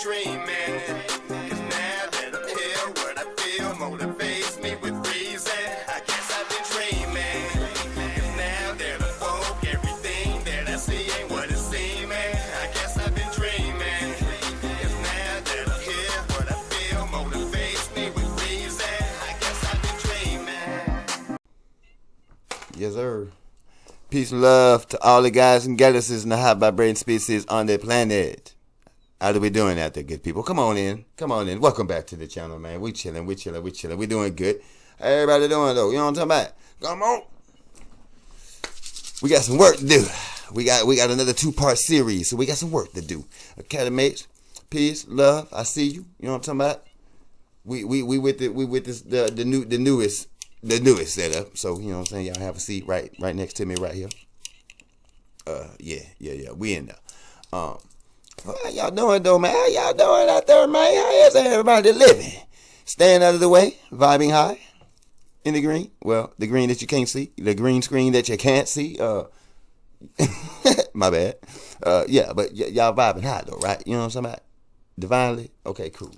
dreaming. 'Cause now that I'm here, what I feel motivates me with reason. I guess I've been dreaming. 'Cause now that I'm woke, everything that I see ain't what it seems. I guess I've been dreaming. 'Cause now that I'm here, what I feel motivates me with reason. I guess I've been dreaming. Yes, sir. Peace and love to all the guys and galaxies and the high vibrating species on the planet. How are we doing out there, good people? Come on in. Come on in. Welcome back to the channel, man. We chilling. We doing good. How everybody doing, though? You know what I'm talking about? Come on. We got some work to do. We got another 2-part series, so we got some work to do. Academates, peace, love. I see you. You know what I'm talking about? We with this the newest setup. So, you know what I'm saying? Y'all have a seat right next to me right here. Yeah. We in there. How y'all doing though, man? How y'all doing out there, man? How is everybody living? Staying out of the way, vibing high in the green. Well, the green that you can't see, the green screen that you can't see. My bad. Yeah, but y'all vibing high though, right? You know what I'm talking about? Divinely? Okay, cool.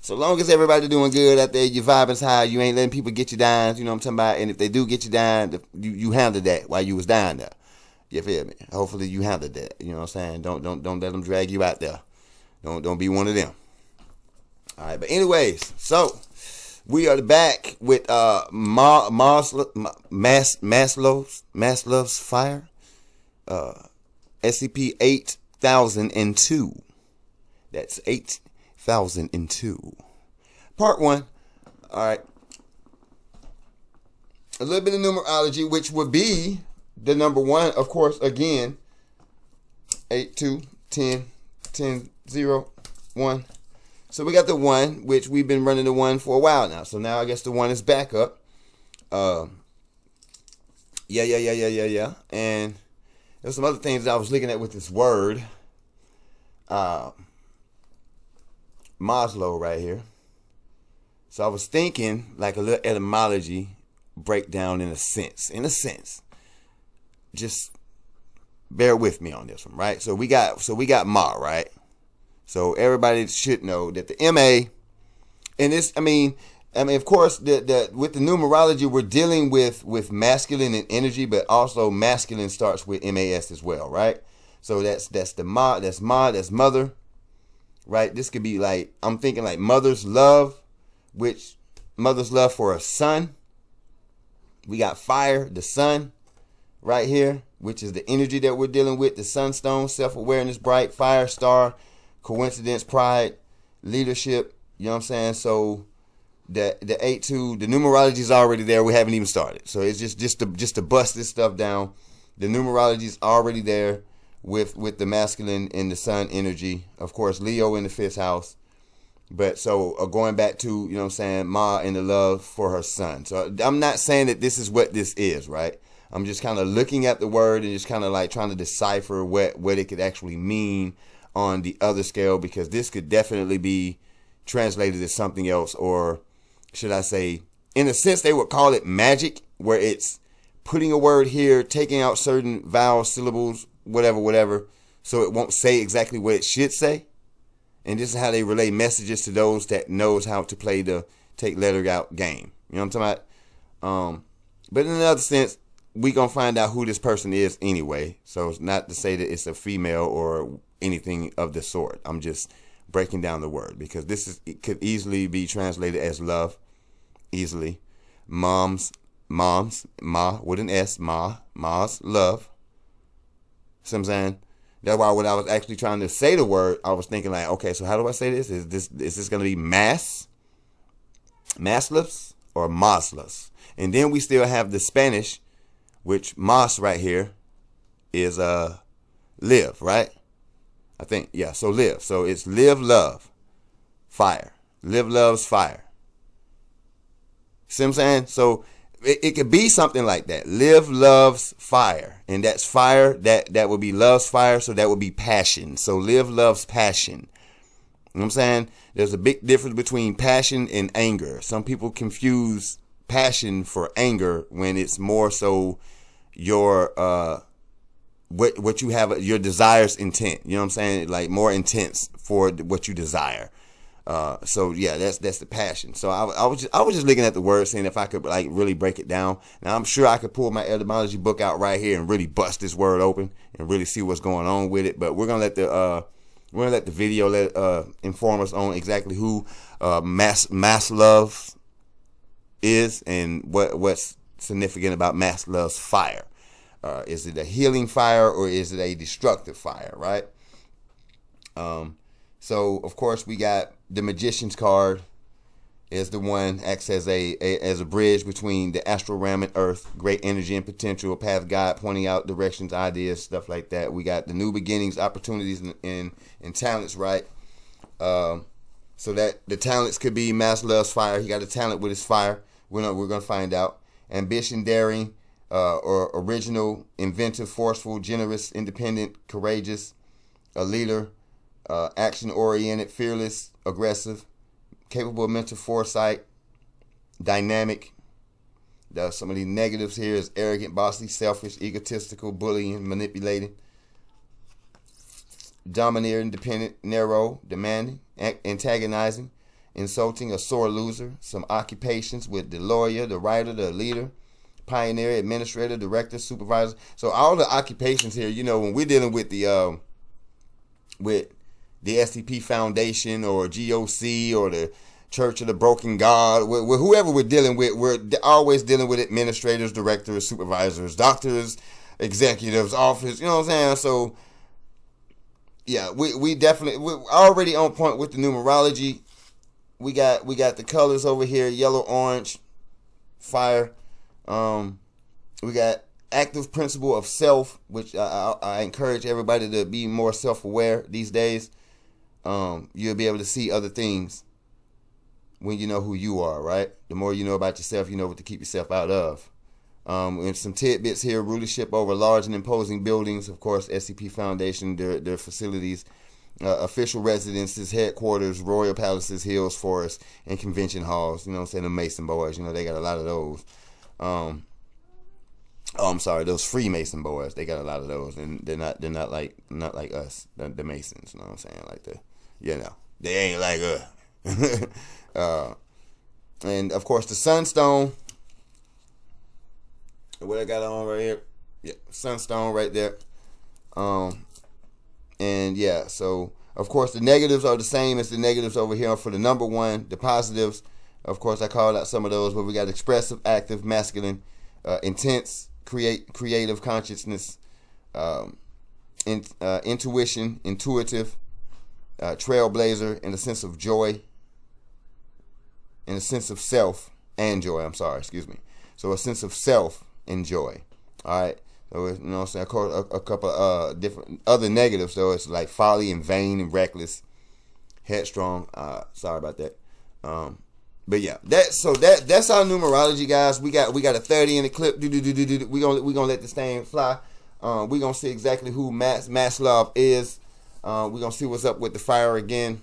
So long as everybody doing good out there, your vibing's high, you ain't letting people get you down, you know what I'm talking about? And if they do get you down, you handled that while you was down there. You feel me? Hopefully you handled that. You know what I'm saying? Don't let them drag you out there. Don't be one of them. All right, but anyways, so we are back with Maslov's fire. SCP-8002. That's 8002. Part 1. All right. A little bit of numerology, which would be the number 1, of course, again. 8, 2, 10, 10, 0, 1. So we got the 1, which we've been running the 1 for a while now. So now I guess the 1 is back up. Yeah. And there's some other things that I was looking at with this word. Maslov right here. So I was thinking like a little etymology breakdown in a sense. Just bear with me on this one, right? So we got Ma, right? So everybody should know that the MA, and this, I mean, of course, with the numerology, we're dealing with masculine and energy, but also masculine starts with MAS as well, right? So that's the Ma, that's mother, right? This could be like, I'm thinking like mother's love, which mother's love for a son. We got fire, the sun, right here, which is the energy that we're dealing with. The sunstone, self-awareness, bright, fire, star, coincidence, pride, leadership. You know what I'm saying? So the 8-2, the numerology is already there. We haven't even started. So it's just to bust this stuff down. The numerology is already there with the masculine and the sun energy. Of course, Leo in the 5th house. But so going back to, you know what I'm saying, Ma and the love for her son. So I'm not saying that this is what this is, right? I'm just kind of looking at the word and just kind of like trying to decipher what it could actually mean on the other scale, because this could definitely be translated as something else, or should I say, in a sense, they would call it magic, where it's putting a word here, taking out certain vowel syllables, whatever, so it won't say exactly what it should say. And this is how they relay messages to those that knows how to play the take letter out game. You know what I'm talking about? But in another sense, we gonna find out who this person is anyway. So it's not to say that it's a female or anything of the sort. I'm just breaking down the word, because it could easily be translated as love, easily. Moms, ma with an S, ma's love. See what I'm saying? That's why when I was actually trying to say the word, I was thinking like, okay, so how do I say this? Is this going to be Maslovs or Maslovs? And then we still have the Spanish, which Mas right here is live, right? I think, yeah, so live. So it's live, love, fire. Live, loves, fire. See what I'm saying? So it could be something like that. Live, loves, fire. And that's fire. That would be loves, fire. So that would be passion. So live, loves, passion. You know what I'm saying? There's a big difference between passion and anger. Some people confuse passion for anger when it's more so your what you have, your desires intent. You know what I'm saying? Like more intense for what you desire. So yeah, that's the passion. So I was just looking at the word, saying if I could like really break it down. Now I'm sure I could pull my etymology book out right here and really bust this word open and really see what's going on with it. But we're gonna let the video inform us on exactly who Maslov is and what's significant about Maslov's fire. Is it a healing fire or is it a destructive fire, right? So of course we got the Magician's card is the one acts as a bridge between the astral realm and Earth, great energy and potential, path guide, pointing out directions, ideas, stuff like that. We got the new beginnings, opportunities, and talents, right? So that the talents could be Maslow's fire. He got a talent with his fire. We're gonna find out. Ambition, daring, or original, inventive, forceful, generous, independent, courageous, a leader, action-oriented, fearless, aggressive, capable of mental foresight, dynamic. Some of the negatives here is arrogant, bossy, selfish, egotistical, bullying, manipulating, domineering, dependent, narrow, demanding, antagonizing, insulting, a sore loser. Some occupations with the lawyer, the writer, the leader, pioneer, administrator, director, supervisor. So all the occupations here, you know, when we're dealing with the SCP Foundation or GOC or the Church of the Broken God, whoever we're dealing with, we're always dealing with administrators, directors, supervisors, doctors, executives, office, you know what I'm saying? So yeah, we're already on point with the numerology. We got the colors over here, yellow, orange, fire. We got active principle of self, which I encourage everybody to be more self-aware these days. You'll be able to see other things when you know who you are, right? The more you know about yourself, you know what to keep yourself out of. And some tidbits here: rulership over large and imposing buildings, of course, SCP Foundation, their facilities, official residences, headquarters, royal palaces, hills, forests, and convention halls. You know what I'm saying? The Mason boys, you know, they got a lot of those. I'm sorry, those Freemason boys, they got a lot of those, and they're not like us, the Masons. You know what I'm saying? Like they ain't like us. And of course the Sunstone. What I got on right here, yeah, Sunstone right there. And yeah, so of course the negatives are the same as the negatives over here for the number one. The positives, of course, I called out some of those, but we got expressive, active, masculine, intense, creative consciousness, intuition, intuitive, trailblazer, and a sense of joy, and a sense of self and joy. I'm sorry, excuse me. So a sense of self and joy. All right. So you know what I'm saying. I call a couple different other negatives though. It's like folly and vain and reckless, headstrong. Sorry about that. But yeah, that's our numerology, guys. We got a 30 in the clip. We gonna let this thing fly. We gonna see exactly who Maslov is. We gonna see what's up with the fire again.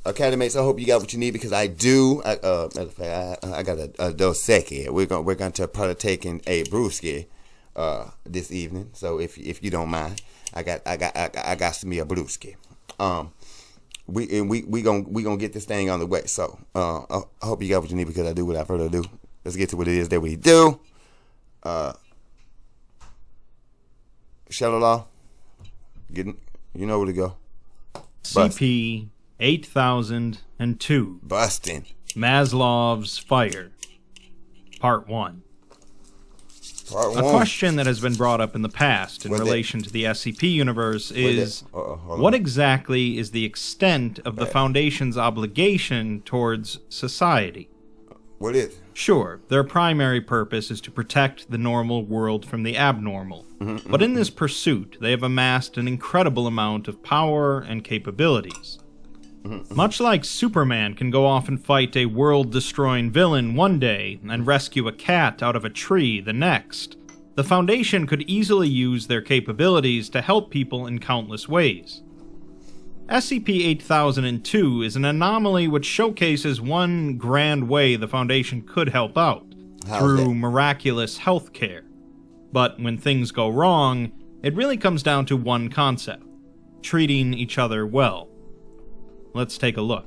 Academy mates, I hope you got what you need, because I do. Matter of fact, I got a Dos Equis. We're going to partake in a brewski this evening. So if you don't mind, I got some a brewski. We gonna get this thing on the way. So I hope you got what you need, because I do without further ado. Let's get to what it is that we do. Shalala, you know where to go. SCP-8002. Bustin. Maslov's Fire. Part 1. Part 1. A question that has been brought up in the past in relation to the SCP universe is, what exactly is the extent of the Foundation's obligation towards society? What is? Sure, their primary purpose is to protect the normal world from the abnormal. But in this pursuit, they have amassed an incredible amount of power and capabilities. Much like Superman can go off and fight a world-destroying villain one day and rescue a cat out of a tree the next, the Foundation could easily use their capabilities to help people in countless ways. SCP-8002 is an anomaly which showcases one grand way the Foundation could help out, through miraculous healthcare. But when things go wrong, it really comes down to one concept: treating each other well. Let's take a look.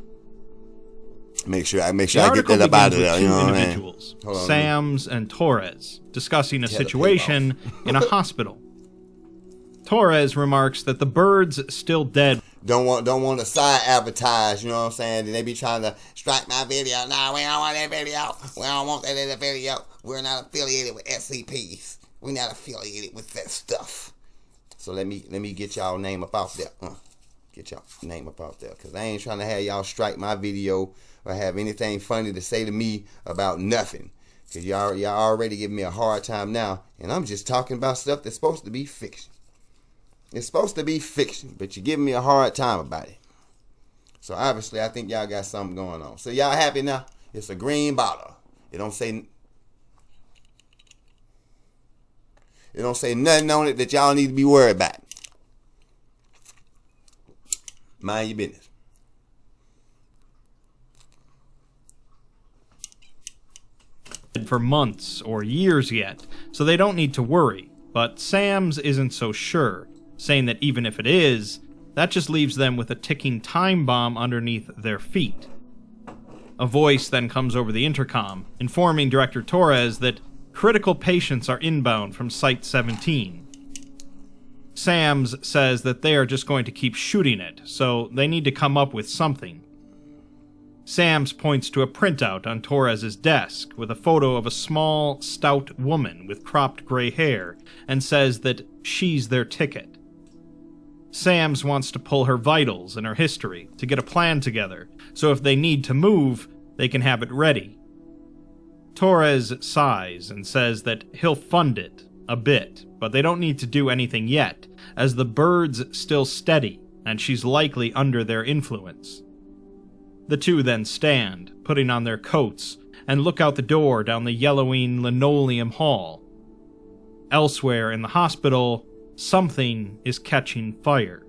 Make sure I The get that article up out begins of there. with You two know what I mean? individuals, Hold on, Sams and Torres, discussing a He had a situation in a hospital. Torres remarks that the bird's still dead. Don't want to side advertise, you know what I'm saying? And they be trying to strike my video. Nah, we don't want that video. We don't want that in the video. We're not affiliated with SCPs. We're not affiliated with that stuff. So let me get y'all name up out there. Get y'all name up out there. Because I ain't trying to have y'all strike my video or have anything funny to say to me about nothing. Because y'all already giving me a hard time now. And I'm just talking about stuff that's supposed to be fiction. It's supposed to be fiction, but you're giving me a hard time about it. So obviously, I think y'all got something going on. So y'all happy now? It's a green bottle. It don't say nothing on it that y'all need to be worried about. Mind your business. For months or years yet, so they don't need to worry. But Sam's isn't so sure, saying that even if it is, that just leaves them with a ticking time bomb underneath their feet. A voice then comes over the intercom, informing Director Torres that critical patients are inbound from Site 17. Sam's says that they are just going to keep shooting it, so they need to come up with something. Sam's points to a printout on Torres's desk with a photo of a small, stout woman with cropped gray hair and says that she's their ticket. Sam's wants to pull her vitals and her history to get a plan together, so if they need to move, they can have it ready. Torres sighs and says that he'll fund it a bit, but they don't need to do anything yet, as the bird's still steady and she's likely under their influence. The two then stand, putting on their coats, and look out the door down the yellowing linoleum hall. Elsewhere in the hospital, something is catching fire.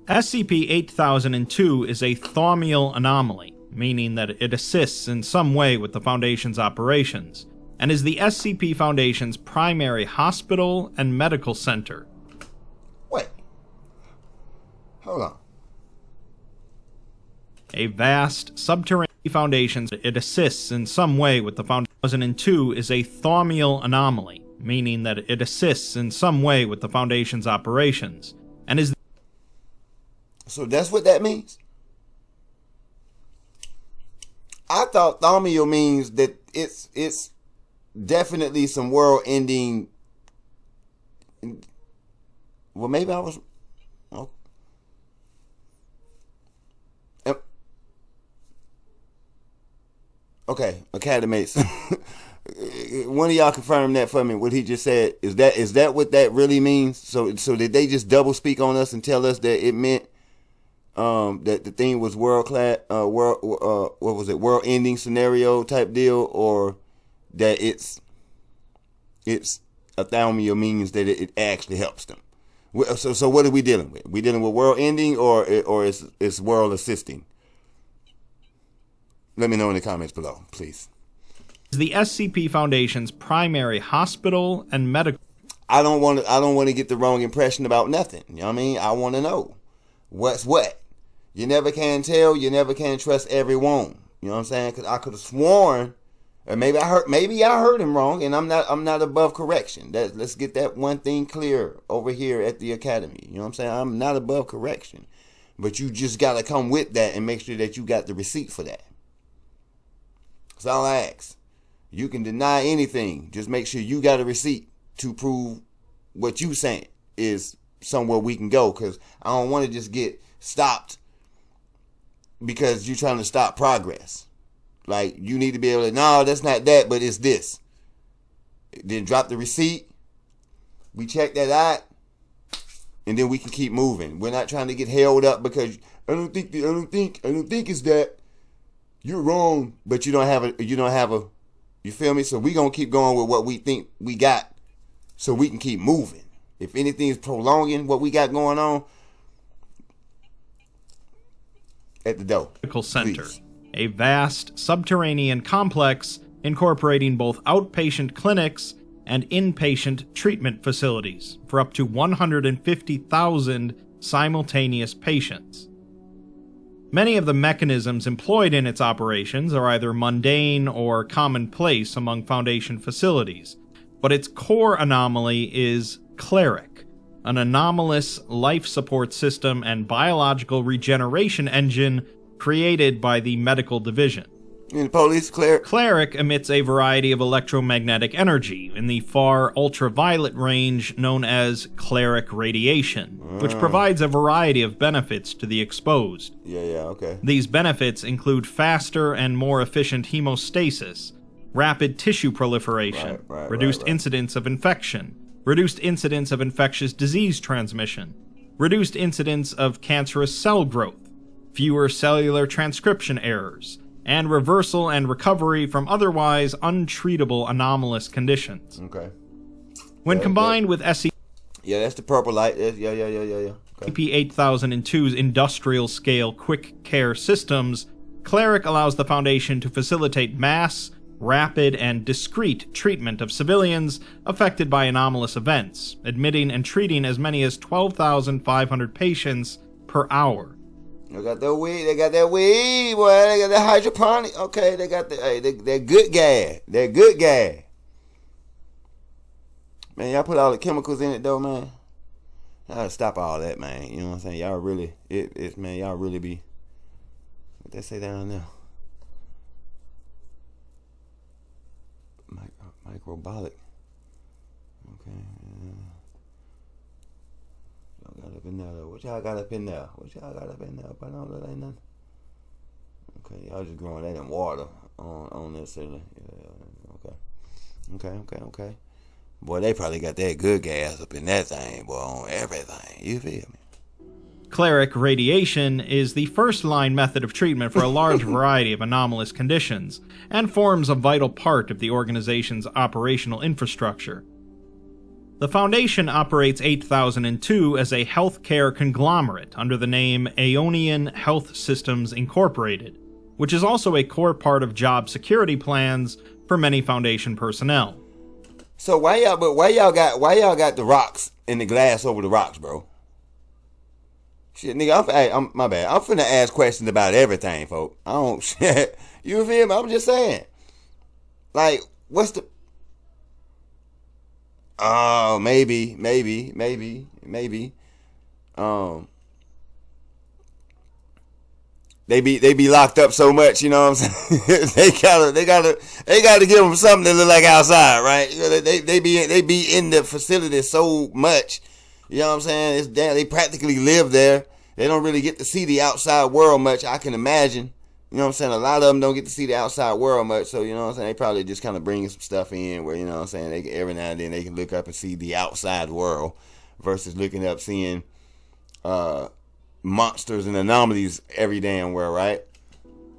SCP-8002 is a thaumial anomaly, meaning that it assists in some way with the Foundation's operations, and is the SCP Foundation's primary hospital and medical center. Wait. Hold on. A vast subterranean foundation, it assists in some way with the Foundation. 2002 is a thaumial anomaly, meaning that it assists in some way with the Foundation's operations, and is... So that's what that means? I thought thaumial means that it's definitely some world-ending... Well, maybe I was... Oh. Okay, Academates. One of y'all confirm that for me, what he just said. Is that what that really means? So did they just double speak on us and tell us that it meant that the thing was world class, what was it, world ending scenario type deal, or that it's a thaumial means that it actually helps them? So what are we dealing with? We dealing with world ending or it's world assisting? Let me know in the comments below, please. The SCP Foundation's primary hospital and medical... I don't want to get the wrong impression about nothing. You know what I mean? I want to know what's what. You never can tell. You never can trust everyone. You know what I'm saying? Because I could have sworn, or maybe I heard him wrong, and I'm not above correction. Let's get that one thing clear over here at the Academy. You know what I'm saying? I'm not above correction, but you just gotta come with that and make sure that you got the receipt for that. That's all I ask. You can deny anything. Just make sure you got a receipt to prove what you saying is somewhere we can go. Because I don't want to just get stopped because you're trying to stop progress. Like, you need to be able to, no, that's not that, but it's this. Then drop the receipt. We check that out. And then we can keep moving. We're not trying to get held up because I don't think it's that. You're wrong, but you don't have a, you feel me? So we gonna keep going with what we think we got so we can keep moving. If anything is prolonging what we got going on, at the door. Medical center, please. A vast subterranean complex incorporating both outpatient clinics and inpatient treatment facilities for up to 150,000 simultaneous patients. Many of the mechanisms employed in its operations are either mundane or commonplace among Foundation facilities, but its core anomaly is Cleric, an anomalous life support system and biological regeneration engine created by the Medical Division. And the police, Cleric? Cleric emits a variety of electromagnetic energy in the far ultraviolet range known as cleric radiation, which provides a variety of benefits to the exposed. Yeah, okay. These benefits include faster and more efficient hemostasis, rapid tissue proliferation, reduced incidence of infection, reduced incidence of infectious disease transmission, reduced incidence of cancerous cell growth, fewer cellular transcription errors, and reversal and recovery from otherwise untreatable anomalous conditions. Okay. When combined with SCP-8002's Yeah, that's the purple light. Yeah. Okay. industrial-scale quick care systems, Cleric allows the Foundation to facilitate mass, rapid, and discreet treatment of civilians affected by anomalous events, admitting and treating as many as 12,500 patients per hour. They got that weed, boy. They got that hydroponic. Okay, they got they're good gas. They're good gas. Man, y'all put all the chemicals in it though, man. Y'all gotta stop all that, man. You know what I'm saying? Y'all really, man, y'all really be, what they say down there? Microbolic. Okay. Y'all got up in there though. What y'all got up in there? But no, that ain't nothing. Okay, y'all just growing that in water on this. Yeah, okay. Boy, they probably got that good gas up in that thing, boy, on everything. You feel me? Cleric radiation is the first-line method of treatment for a large variety of anomalous conditions, and forms a vital part of the organization's operational infrastructure. The Foundation operates 8002 as a healthcare conglomerate under the name Aeonian Health Systems Incorporated, which is also a core part of job security plans for many Foundation personnel. So why y'all got the rocks and the glass over the rocks, bro? Shit, nigga, I'm my bad. I'm finna ask questions about everything, folk. I don't shit. You feel me? I'm just saying. Like, what's the? Oh, maybe. They be locked up so much, you know what I'm saying? they gotta give them something that look like outside, right? You know, they be in the facility so much, you know what I'm saying? It's damn, they practically live there. They don't really get to see the outside world much, I can imagine. You know what I'm saying? A lot of them don't get to see the outside world much, so you know what I'm saying? They probably just kind of bring some stuff in where, you know what I'm saying, they every now and then they can look up and see the outside world versus looking up seeing monsters and anomalies every damn where, right?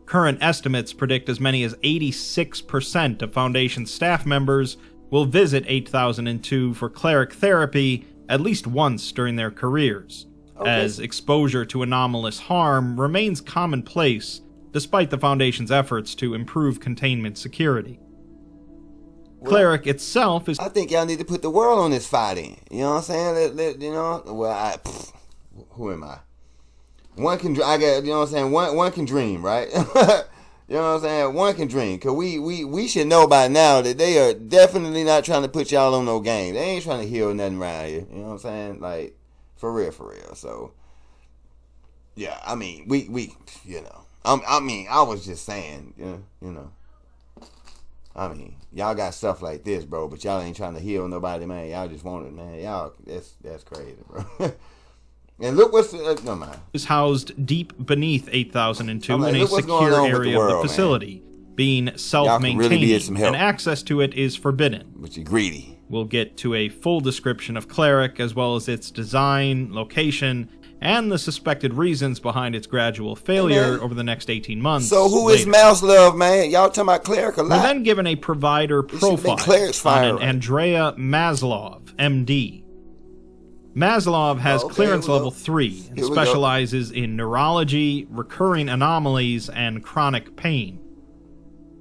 Current estimates predict as many as 86% of Foundation staff members will visit 8002 for cleric therapy at least once during their careers, as exposure to anomalous harm remains commonplace despite the Foundation's efforts to improve containment security. Well, cleric itself is... I think y'all need to put the world on this fight in. You know what I'm saying? You know, well, who am I? One can, I got, you know what I'm saying? One can dream, right? You know what I'm saying? One can dream. Cause we should know by now that they are definitely not trying to put y'all on no game. They ain't trying to heal nothing around here. You know what I'm saying? Like, for real. So, yeah, I mean, we, you know, I was just saying, you know, I mean, y'all got stuff like this, bro, but y'all ain't trying to heal nobody, man. Y'all just want it, man. Y'all, that's crazy, bro. And look what's no mind. Is housed deep beneath 8002 in a secure area of the facility, being self-maintained, and access to it is forbidden. But you're greedy. We'll get to a full description of Cleric, as well as its design, location, and the suspected reasons behind its gradual failure over the next 18 months. So who is Maslov, man? Y'all talking about Cleric a lot. We're then given a provider profile on an Andrea Maslov, MD. Maslov has clearance level 3 and specializes in neurology, recurring anomalies, and chronic pain.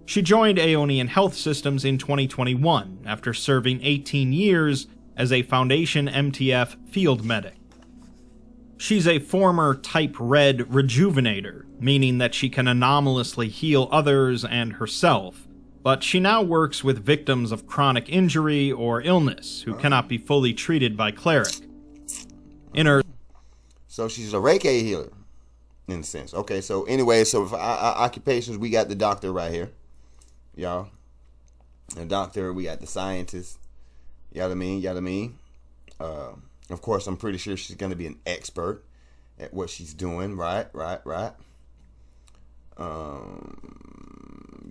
She joined Aeonian Health Systems in 2021 after serving 18 years as a Foundation MTF field medic. She's a former Type Red rejuvenator, meaning that she can anomalously heal others and herself, but she now works with victims of chronic injury or illness who cannot be fully treated by cleric. In her... So she's a Reiki healer, in a sense. Okay, so anyway, so for our occupations, we got the doctor right here, y'all. The doctor, we got the scientist. You know what I mean? Of course, I'm pretty sure she's going to be an expert at what she's doing. Right.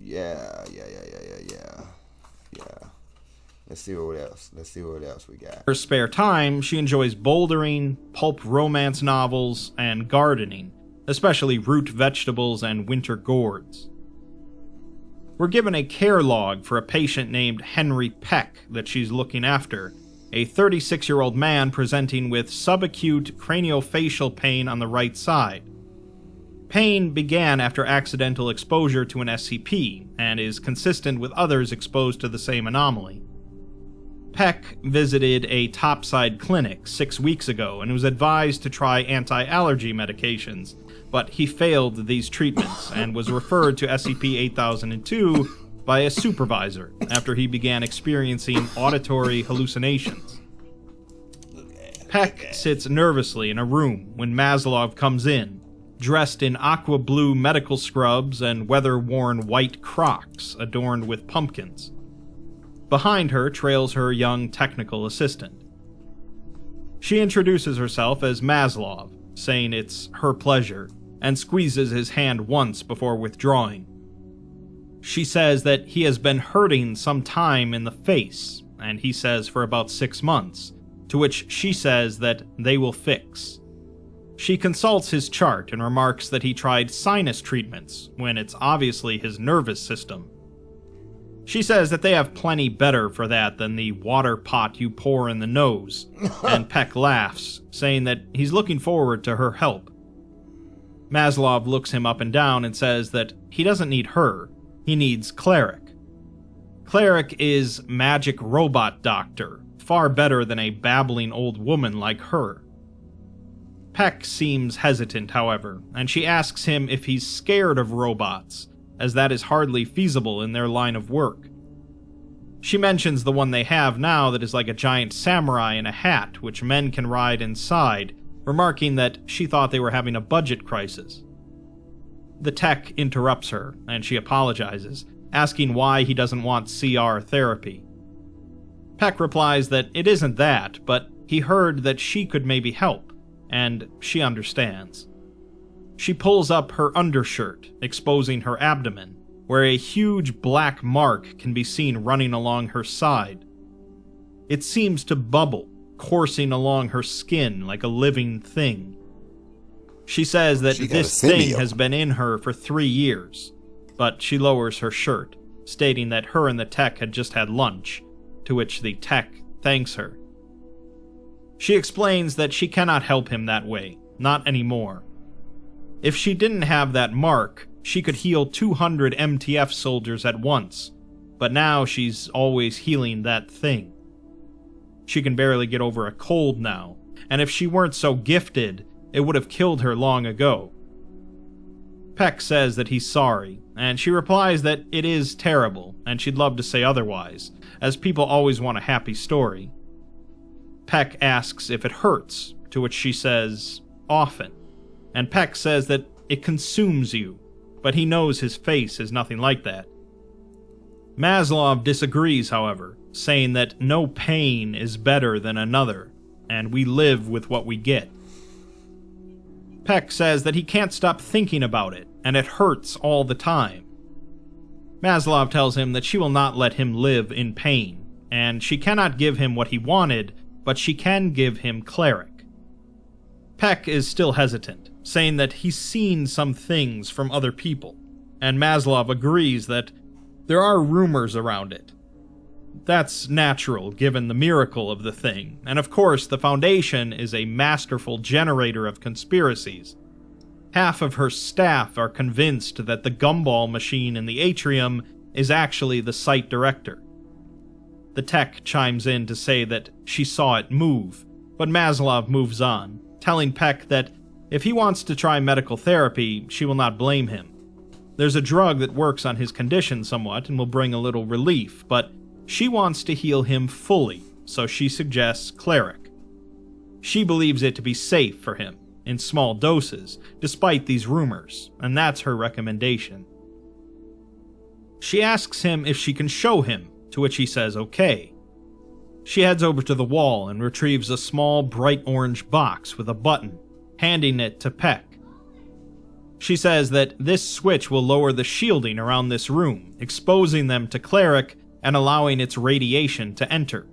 Yeah. Let's see what else we got. Her spare time, she enjoys bouldering, pulp romance novels, and gardening, especially root vegetables and winter gourds. We're given a care log for a patient named Henry Peck that she's looking after, a 36-year-old man presenting with subacute craniofacial pain on the right side. Pain began after accidental exposure to an SCP, and is consistent with others exposed to the same anomaly. Peck visited a topside clinic 6 weeks ago and was advised to try anti-allergy medications, but he failed these treatments and was referred to SCP-8002 by a supervisor after he began experiencing auditory hallucinations. Peck sits nervously in a room when Maslov comes in, dressed in aqua blue medical scrubs and weather-worn white Crocs adorned with pumpkins. Behind her trails her young technical assistant. She introduces herself as Maslov, saying it's her pleasure, and squeezes his hand once before withdrawing. She says that he has been hurting some time in the face, and he says for about 6 months, to which she says that they will fix. She consults his chart and remarks that he tried sinus treatments, when it's obviously his nervous system. She says that they have plenty better for that than the water pot you pour in the nose, and Peck laughs, saying that he's looking forward to her help. Maslov looks him up and down and says that he doesn't need her, he needs Cleric. Cleric is magic robot doctor, far better than a babbling old woman like her. Peck seems hesitant, however, and she asks him if he's scared of robots, as that is hardly feasible in their line of work. She mentions the one they have now that is like a giant samurai in a hat which men can ride inside, remarking that she thought they were having a budget crisis. The tech interrupts her, and she apologizes, asking why he doesn't want CR therapy. Peck replies that it isn't that, but he heard that she could maybe help, and she understands. She pulls up her undershirt, exposing her abdomen, where a huge black mark can be seen running along her side. It seems to bubble, coursing along her skin like a living thing. She says that this thing has been in her for 3 years, but she lowers her shirt, stating that her and the tech had just had lunch, to which the tech thanks her. She explains that she cannot help him that way, not anymore. If she didn't have that mark, she could heal 200 MTF soldiers at once, but now she's always healing that thing. She can barely get over a cold now, and if she weren't so gifted, it would have killed her long ago. Peck says that he's sorry, and she replies that it is terrible, and she'd love to say otherwise, as people always want a happy story. Peck asks if it hurts, to which she says, often, and Peck says that it consumes you, but he knows his face is nothing like that. Maslov disagrees, however, saying that no pain is better than another, and we live with what we get. Peck says that he can't stop thinking about it, and it hurts all the time. Maslov tells him that she will not let him live in pain, and she cannot give him what he wanted, but she can give him Cleric. Peck is still hesitant, saying that he's seen some things from other people, and Maslov agrees that there are rumors around it. That's natural, given the miracle of the thing, and of course the Foundation is a masterful generator of conspiracies. Half of her staff are convinced that the gumball machine in the atrium is actually the site director. The tech chimes in to say that she saw it move, but Maslov moves on, telling Peck that if he wants to try medical therapy, she will not blame him. There's a drug that works on his condition somewhat and will bring a little relief, but she wants to heal him fully, so she suggests cleric. She believes it to be safe for him, in small doses, despite these rumors, and that's her recommendation. She asks him if she can show him, to which he says okay. She heads over to the wall and retrieves a small bright orange box with a button, handing it to Peck. She says that this switch will lower the shielding around this room, exposing them to cleric and allowing its radiation to enter.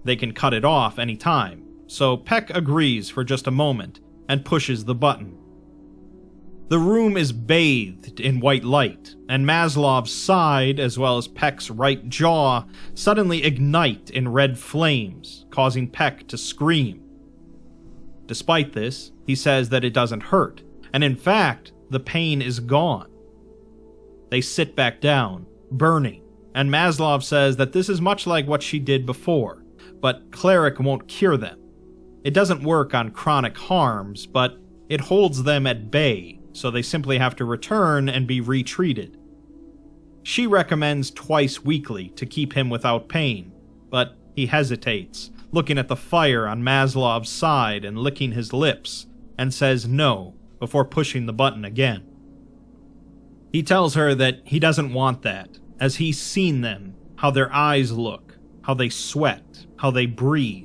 They can cut it off any time, so Peck agrees for just a moment and pushes the button. The room is bathed in white light, and Maslov's side, as well as Peck's right jaw, suddenly ignite in red flames, causing Peck to scream. Despite this, he says that it doesn't hurt, and in fact, the pain is gone. They sit back down, burning, and Maslov says that this is much like what she did before, but cleric won't cure them. It doesn't work on chronic harms, but it holds them at bay, so they simply have to return and be retreated. She recommends twice weekly to keep him without pain, but he hesitates, looking at the fire on Maslov's side and licking his lips, and says no before pushing the button again. He tells her that he doesn't want that, as he's seen them, how their eyes look, how they sweat, how they breathe.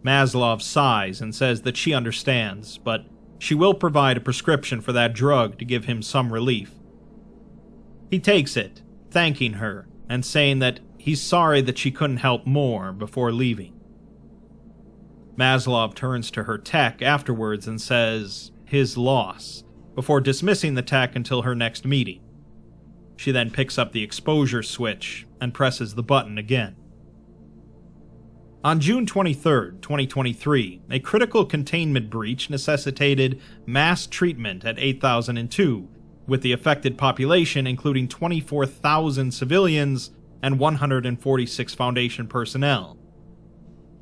Maslov sighs and says that she understands, but she will provide a prescription for that drug to give him some relief. He takes it, thanking her, and saying that he's sorry that she couldn't help more before leaving. Maslov turns to her tech afterwards and says, his loss, before dismissing the tech until her next meeting. She then picks up the exposure switch and presses the button again. On June 23, 2023, a critical containment breach necessitated mass treatment at 8002, with the affected population including 24,000 civilians and 146 Foundation personnel.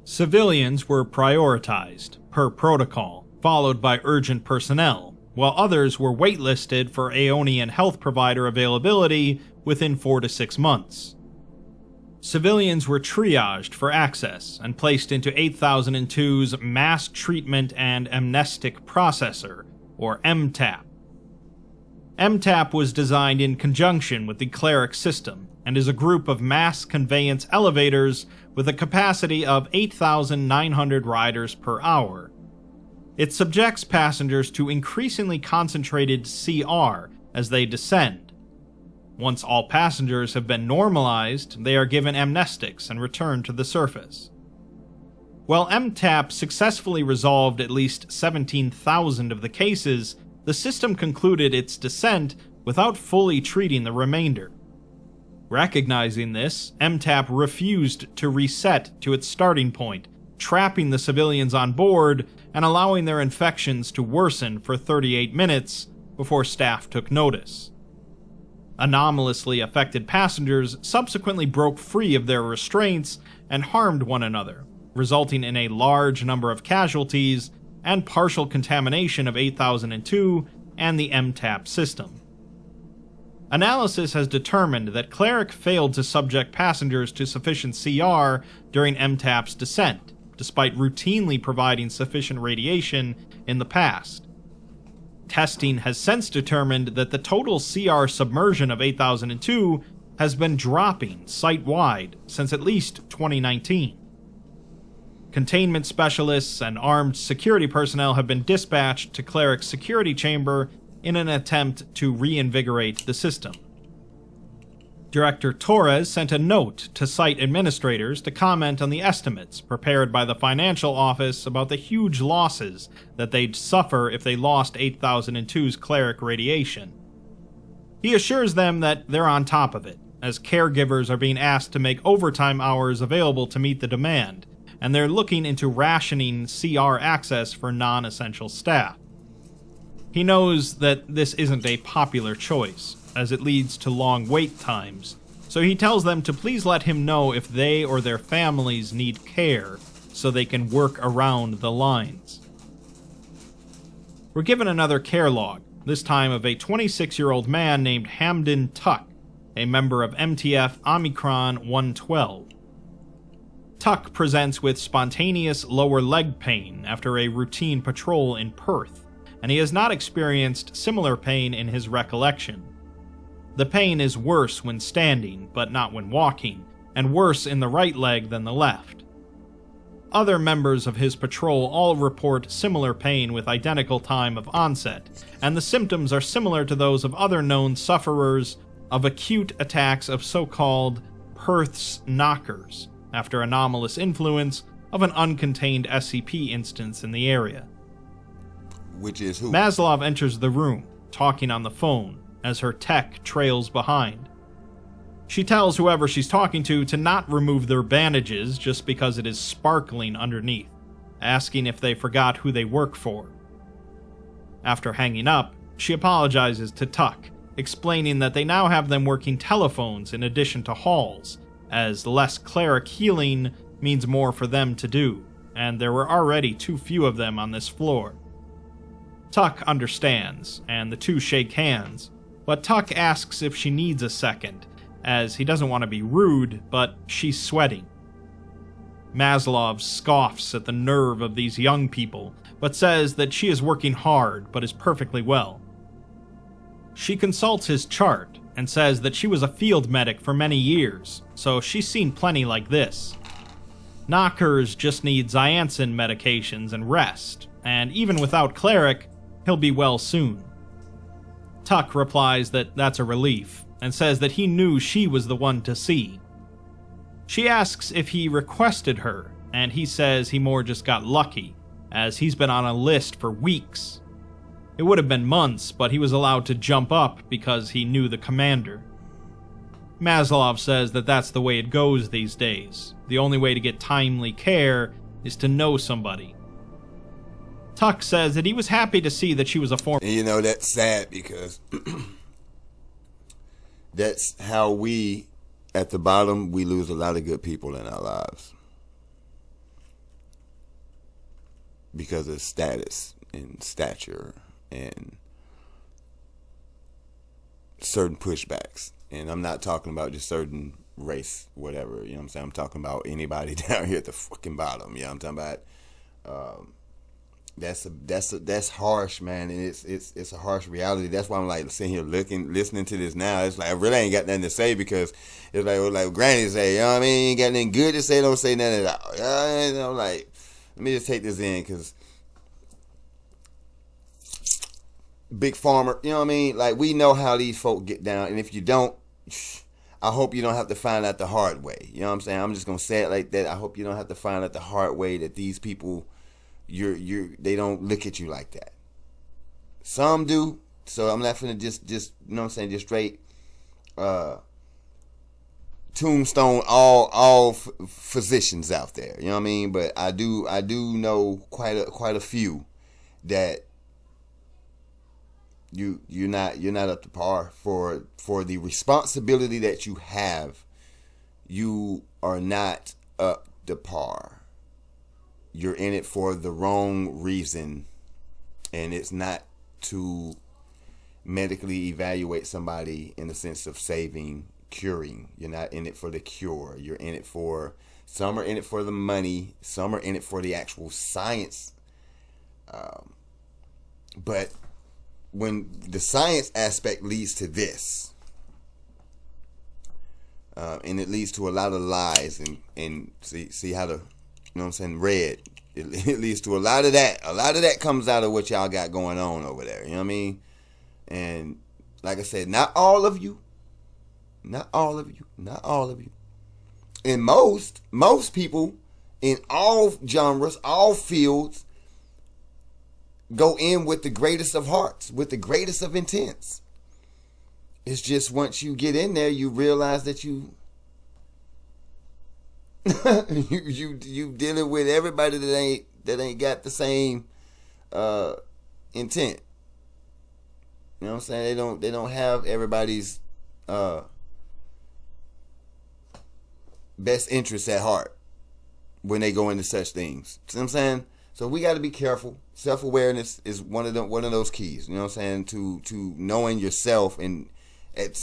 Civilians were prioritized, per protocol, followed by urgent personnel, while others were waitlisted for Aeonian health provider availability within 4 to 6 months. Civilians were triaged for access and placed into 8002's Mass Treatment and Amnestic Processor, or MTAP. MTAP was designed in conjunction with the Cleric system and is a group of mass conveyance elevators with a capacity of 8,900 riders per hour. It subjects passengers to increasingly concentrated CR as they descend. Once all passengers have been normalized, they are given amnestics and returned to the surface. While MTAP successfully resolved at least 17,000 of the cases, the system concluded its descent without fully treating the remainder. Recognizing this, MTAP refused to reset to its starting point, trapping the civilians on board and allowing their infections to worsen for 38 minutes before staff took notice. Anomalously affected passengers subsequently broke free of their restraints and harmed one another, resulting in a large number of casualties and partial contamination of 8002 and the MTAP system. Analysis has determined that Cleric failed to subject passengers to sufficient CR during MTAP's descent, despite routinely providing sufficient radiation in the past. Testing has since determined that the total CR submersion of 8002 has been dropping site-wide since at least 2019. Containment specialists and armed security personnel have been dispatched to Cleric's security chamber in an attempt to reinvigorate the system. Director Torres sent a note to site administrators to comment on the estimates prepared by the financial office about the huge losses that they'd suffer if they lost 8002's cleric radiation. He assures them that they're on top of it, as caregivers are being asked to make overtime hours available to meet the demand, and they're looking into rationing CR access for non-essential staff. He knows that this isn't a popular choice, as it leads to long wait times, so he tells them to please let him know if they or their families need care so they can work around the lines. We're given another care log, this time of a 26-year-old man named Hamden Tuck, a member of MTF Omicron 112. Tuck presents with spontaneous lower leg pain after a routine patrol in Perth, and he has not experienced similar pain in his recollection. The pain is worse when standing, but not when walking, and worse in the right leg than the left. Other members of his patrol all report similar pain with identical time of onset, and the symptoms are similar to those of other known sufferers of acute attacks of so-called Perth's knockers, after anomalous influence of an uncontained SCP instance in the area. Which is who? Maslov enters the room, talking on the phone, as her tech trails behind. She tells whoever she's talking to not remove their bandages just because it is sparkling underneath, asking if they forgot who they work for. After hanging up, she apologizes to Tuck, explaining that they now have them working telephones in addition to halls, as less cleric healing means more for them to do, and there were already too few of them on this floor. Tuck understands, and the two shake hands, but Tuck asks if she needs a second, as he doesn't want to be rude, but she's sweating. Maslov scoffs at the nerve of these young people, but says that she is working hard, but is perfectly well. She consults his chart, and says that she was a field medic for many years, so she's seen plenty like this. Knockers just need Ziansin medications and rest, and even without cleric, he'll be well soon. Tuck replies that that's a relief, and says that he knew she was the one to see. She asks if he requested her, and he says he more just got lucky, as he's been on a list for weeks. It would have been months, but he was allowed to jump up because he knew the commander. Maslov says that that's the way it goes these days. The only way to get timely care is to know somebody. Tuck says that he was happy to see that she was a former... And you know, that's sad because that's how we, at the bottom, we lose a lot of good people in our lives. Because of status and stature and certain pushbacks. And I'm not talking about just certain race, whatever, you know what I'm saying? I'm talking about anybody down here at the fucking bottom, you know what I'm talking about? That's harsh, man, and it's a harsh reality. That's why I'm like sitting here listening to this now. It's like I really ain't got nothing to say because it's like Granny say, you know what I mean? Ain't got nothing good to say, don't say nothing at all. You know, like, let me just take this in because Big Farmer, you know what I mean? Like, we know how these folk get down, and if you don't, I hope you don't have to find out the hard way. You know what I'm saying? I'm just gonna say it like that. I hope you don't have to find out the hard way that these people, they don't look at you like that. Some do, so I'm not finna just you know what I'm saying, just straight tombstone all physicians out there. You know what I mean? But I do know quite a few that you're not up to par for the responsibility that you have. You are not up to par. You're in it for the wrong reason, and it's not to medically evaluate somebody in the sense of saving, curing. You're not in it for the cure. You're in it for, some are in it for the money, some are in it for the actual science. But when the science aspect leads to this, and it leads to a lot of lies and see how the, you know what I'm saying, red, it leads to a lot of that. A lot of that comes out of what y'all got going on over there. You know what I mean? And like I said, not all of you. And most people in all genres, all fields, go in with the greatest of hearts, with the greatest of intents. It's just once you get in there, you realize that you dealing with everybody that ain't got the same intent. You know what I'm saying? They don't have everybody's best interests at heart when they go into such things. See what I'm saying? So we got to be careful. Self-awareness is one of those keys. You know what I'm saying? To knowing yourself, and at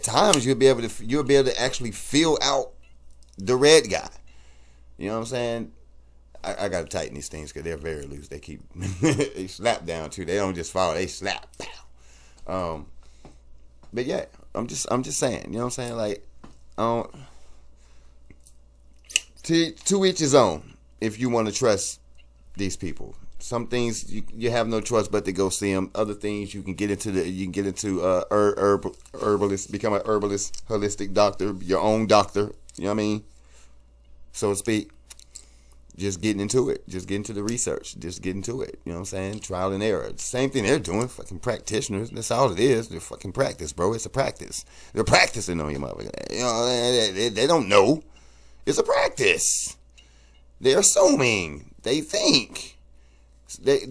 times you'll be able to actually feel out the red guy. You know what I'm saying? I got to tighten these things because they're very loose. They keep they slap down too. They don't just fall. They slap. But yeah, I'm just saying. You know what I'm saying? Like, to each his own. If you want to trust these people, some things you have no choice but to go see them. Other things you can get into herbalist, become an herbalist, holistic doctor, your own doctor. You know what I mean? So to speak. Just getting into it. Just get into the research. Just get into it. You know what I'm saying? Trial and error. Same thing they're doing. Fucking practitioners. That's all it is. They're fucking practice, bro. It's a practice. They're practicing on your mother. You know, they don't know. It's a practice. They're assuming. They think. They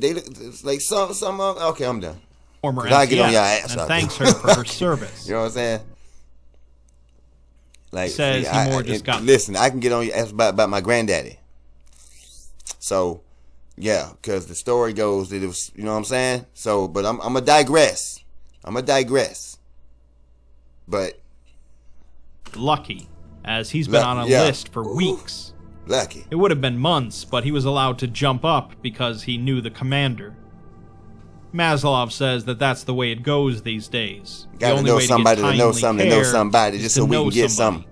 like some. Okay, I'm done. Former I get on your ass. and thanks her for her service. You know what I'm saying? Like, says listen, I can get on your ass about my granddaddy. So, yeah, because the story goes that it was, you know what I'm saying? So, but I'm going to digress. But. Lucky, as he's been on a list for weeks. Lucky. It would have been months, but he was allowed to jump up because he knew the commander. Maslov says that that's the way it goes these days. Gotta know somebody to know something to know somebody just so we can get something.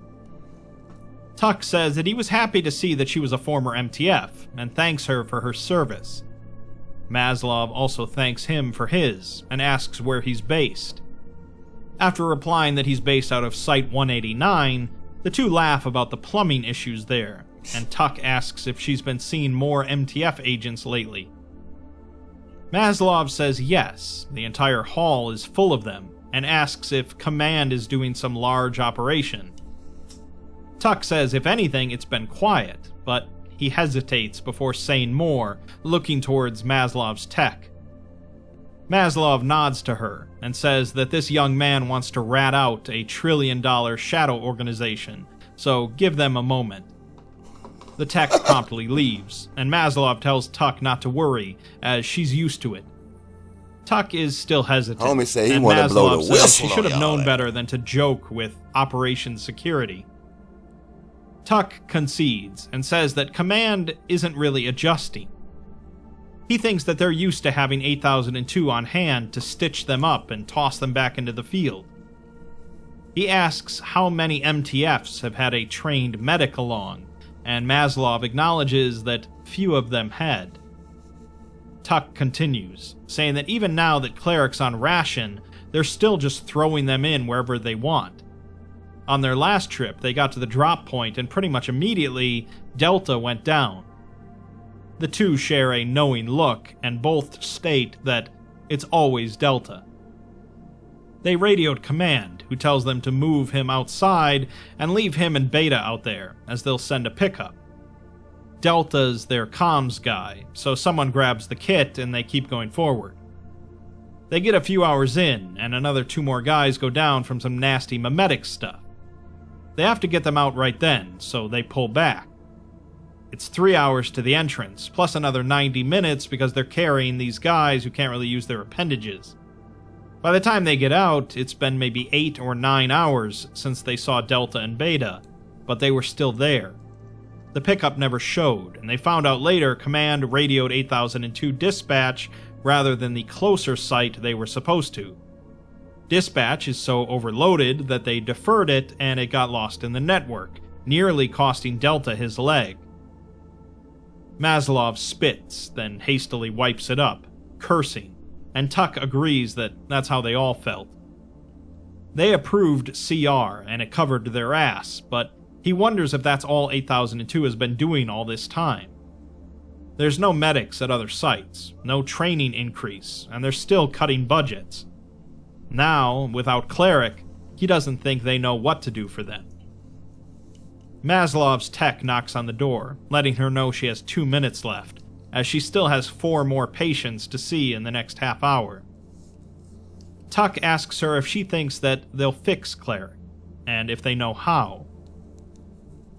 Tuck says that he was happy to see that she was a former MTF and thanks her for her service. Maslov also thanks him for his and asks where he's based. After replying that he's based out of Site 189, the two laugh about the plumbing issues there, and Tuck asks if she's been seeing more MTF agents lately. Maslov says yes, the entire hall is full of them, and asks if Command is doing some large operation. Tuck says if anything, it's been quiet, but he hesitates before saying more, looking towards Maslov's tech. Maslov nods to her and says that this young man wants to rat out a $1 trillion shadow organization, so give them a moment. The tech promptly leaves, and Maslov tells Tuck not to worry, as she's used to it. Tuck is still hesitant, Homie say he and wanna blow the Maslov says whistle she should on have y'all. known better than to joke with Operation Security. Tuck concedes and says that Command isn't really adjusting. He thinks that they're used to having 8002 on hand to stitch them up and toss them back into the field. He asks how many MTFs have had a trained medic along, and Maslov acknowledges that few of them had. Tuck continues, saying that even now that Cleric's on ration, they're still just throwing them in wherever they want. On their last trip, they got to the drop point and pretty much immediately, Delta went down. The two share a knowing look, and both state that it's always Delta. They radioed Command, who tells them to move him outside and leave him and Beta out there, as they'll send a pickup. Delta's their comms guy, so someone grabs the kit and they keep going forward. They get a few hours in, and another 2 more guys go down from some nasty memetic stuff. They have to get them out right then, so they pull back. It's 3 hours to the entrance, plus another 90 minutes because they're carrying these guys who can't really use their appendages. By the time they get out, it's been maybe 8 or 9 hours since they saw Delta and Beta, but they were still there. The pickup never showed, and they found out later Command radioed 8002 dispatch rather than the closer site they were supposed to. Dispatch is so overloaded that they deferred it and it got lost in the network, nearly costing Delta his leg. Maslov spits, then hastily wipes it up, cursing, and Tuck agrees that that's how they all felt. They approved CR and it covered their ass, but he wonders if that's all 8002 has been doing all this time. There's no medics at other sites, no training increase, and they're still cutting budgets. Now, without Cleric, he doesn't think they know what to do for them. Maslov's tech knocks on the door, letting her know she has 2 minutes left, as she still has 4 more patients to see in the next half hour. Tuck asks her if she thinks that they'll fix Cleric, and if they know how.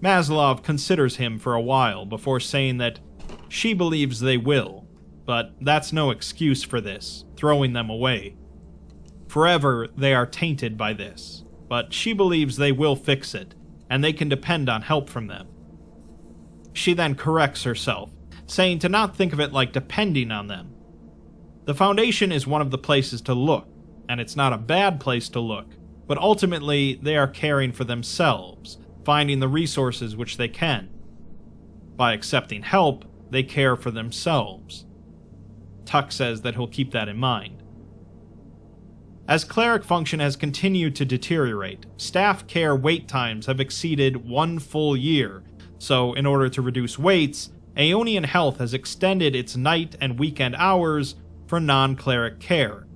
Maslov considers him for a while before saying that she believes they will, but that's no excuse for this, throwing them away. Forever, they are tainted by this, but she believes they will fix it, and they can depend on help from them. She then corrects herself, saying to not think of it like depending on them. The Foundation is one of the places to look, and it's not a bad place to look, but ultimately they are caring for themselves, finding the resources which they can. By accepting help, they care for themselves. Tuck says that he'll keep that in mind. As cleric function has continued to deteriorate, staff care wait times have exceeded 1 full year, so in order to reduce waits, Aeonian Health has extended its night and weekend hours for non-cleric care.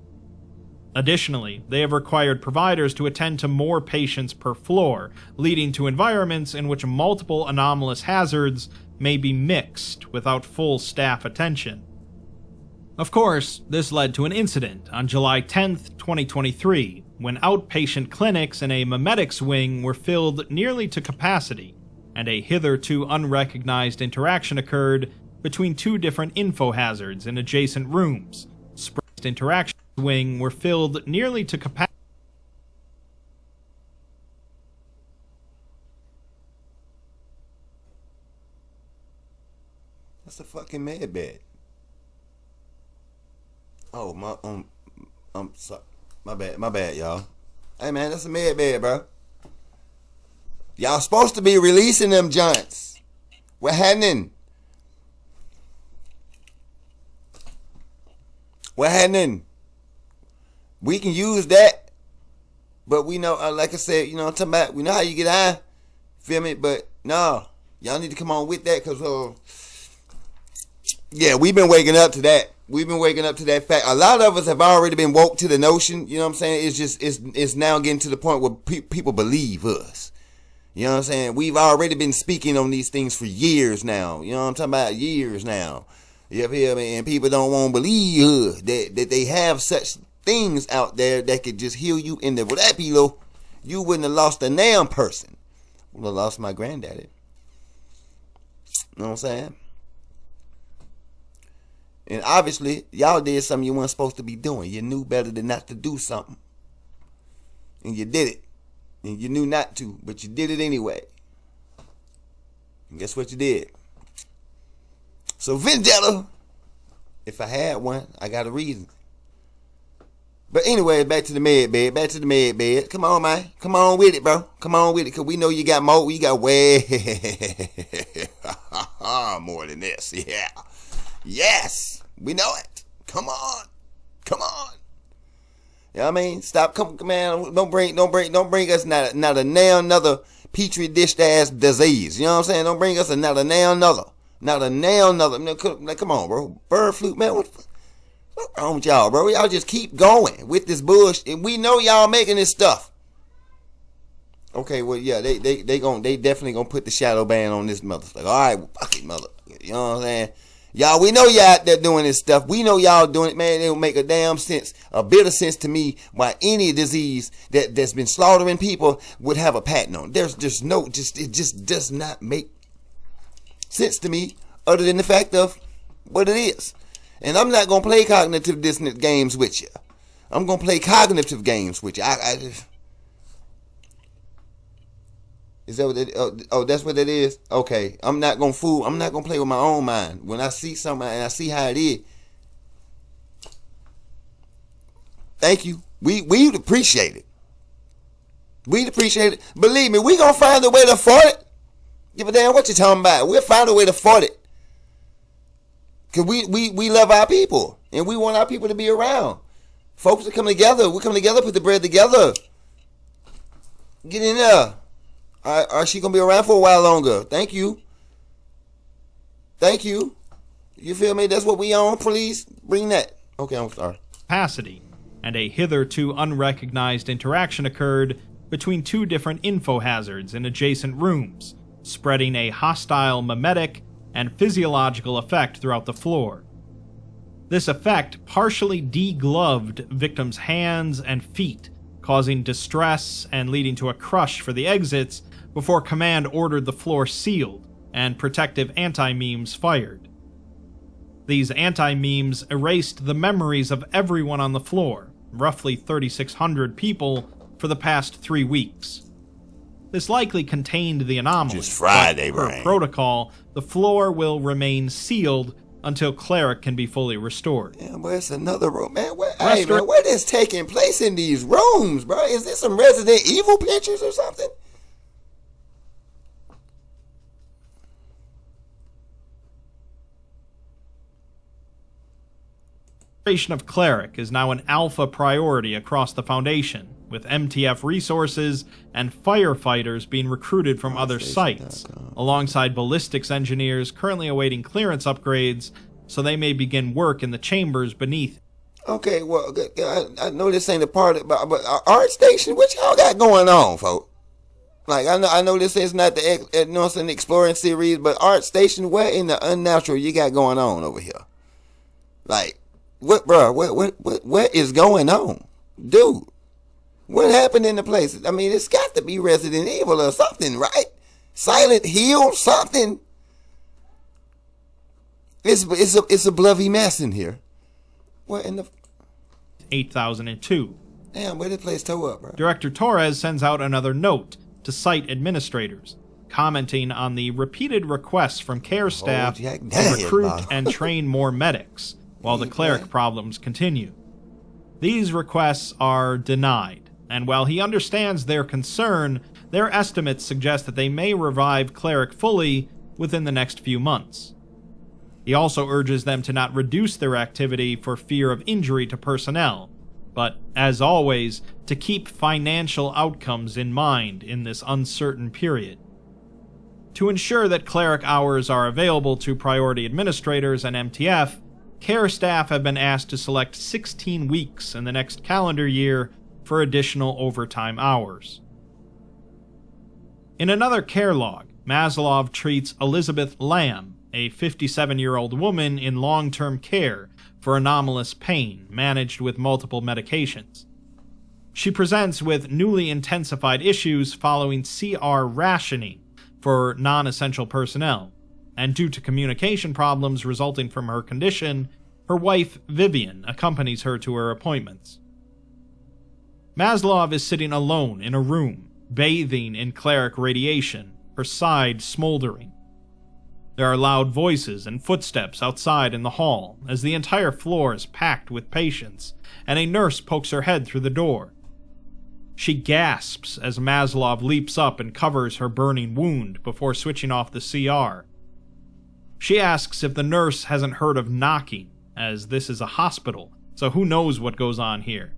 Additionally, they have required providers to attend to more patients per floor, leading to environments in which multiple anomalous hazards may be mixed without full staff attention. Of course, this led to an incident on July 10th, 2023, when outpatient clinics in a memetics wing were filled nearly to capacity, and a hitherto unrecognized interaction occurred between 2 different info hazards in adjacent rooms. Interaction wing were filled nearly to capacity. That's a fucking med bed. Oh, I'm sorry. My bad, y'all. Hey, man, that's a med bed, bro. Y'all supposed to be releasing them joints. What happening? What happening? We can use that, but we know, like I said, you know what I'm talking about? We know how you get high, feel me? But no, y'all need to come on with that, because, yeah, we've been waking up to that. We've been waking up to that fact. A lot of us have already been woke to the notion, you know what I'm saying? It's just, it's now getting to the point where people believe us. You know what I'm saying? We've already been speaking on these things for years now. You know what I'm talking about? Years now. You feel me? And people don't want to believe that they have such things out there that could just heal you in the pillow. You wouldn't have lost a damn person. Would have lost my granddaddy. You know what I'm saying? And obviously, y'all did something you weren't supposed to be doing. You knew better than not to do something. And you did it. And you knew not to, but you did it anyway. And guess what you did? So vendetta, if I had one, I got a reason. But anyway, back to the med bed. Come on, man. Come on with it, bro. Come on with it, because we know you got more. You got way more than this. Yeah. Yes. We know it. Come on. You know what I mean? Stop. Come, man. Don't bring us not a now another petri dish ass disease. You know what I'm saying? Don't bring us another now another. Not a now another. Like, come on, bro. Bird flu, man. What's wrong with y'all, bro? Y'all just keep going with this bullshit. And we know y'all making this stuff. Okay, well, yeah, they definitely gonna put the shadow ban on this motherfucker. All right, well, fuck it, mother. You know what I'm saying? Y'all, we know y'all out there doing this stuff. We know y'all doing it, man. It don't make a bit of sense to me why any disease that's been slaughtering people would have a patent on. There's just it just does not make sense to me, other than the fact of what it is. And I'm not gonna play cognitive dissonance games with you. I'm gonna play cognitive games with you. Is that what it? Oh, that's what it is. Okay, I'm not gonna fool. I'm not gonna play with my own mind. When I see something and I see how it is, thank you. We'd appreciate it. We'd appreciate it. Believe me, we gonna find a way to afford it. Give a damn what you're talking about. We'll find a way to afford it. Cause we love our people and we want our people to be around. Folks that come together, we come together, put the bread together. Get in there. Are she gonna be around for a while longer? Thank you. You feel me? That's what we on. Please bring that. Okay, I'm sorry. Capacity, and a hitherto unrecognized interaction occurred between 2 different info hazards in adjacent rooms, spreading a hostile mimetic and physiological effect throughout the floor. This effect partially degloved victims' hands and feet, causing distress and leading to a crush for the exits before command ordered the floor sealed and protective anti-memes fired. These anti-memes erased the memories of everyone on the floor, roughly 3,600 people, for the past 3 weeks. This likely contained the anomaly. Just Friday, but per brain. protocol, the floor will remain sealed until Cleric can be fully restored. Yeah, but it's another room, man. Hey, man, what is taking place in these rooms, bro? Is this some Resident Evil pictures or something? Restoration of Cleric is now an alpha priority across the Foundation, with MTF resources and firefighters being recruited from other sites, alongside ballistics engineers currently awaiting clearance upgrades so they may begin work in the chambers beneath. Okay, well, I know this ain't a part of, but Art Station, what y'all got going on, folks? Like, I know this is not the Exploring series, but Art Station, what in the unnatural you got going on over here? Like, what, bro? What is going on, dude? What happened in the place? I mean, it's got to be Resident Evil or something, right? Silent Hill, something. It's a bloody mess in here. What in the 8002. Damn, where did the place toe up, bro? Director Torres sends out another note to site administrators, commenting on the repeated requests from care staff to recruit and train more medics, while the cleric problems continue. These requests are denied, and while he understands their concern, their estimates suggest that they may revive cleric fully within the next few months. He also urges them to not reduce their activity for fear of injury to personnel, but, as always, to keep financial outcomes in mind in this uncertain period. To ensure that cleric hours are available to priority administrators and MTF, care staff have been asked to select 16 weeks in the next calendar year for additional overtime hours. In another care log, Maslov treats Elizabeth Lamb, a 57-year-old woman in long-term care for anomalous pain managed with multiple medications. She presents with newly intensified issues following CR rationing for non-essential personnel, and due to communication problems resulting from her condition, her wife Vivian accompanies her to her appointments. Maslov is sitting alone in a room, bathing in cleric radiation, her side smoldering. There are loud voices and footsteps outside in the hall as the entire floor is packed with patients, and a nurse pokes her head through the door. She gasps as Maslov leaps up and covers her burning wound before switching off the CR. She asks if the nurse hasn't heard of knocking, as this is a hospital, so who knows what goes on here.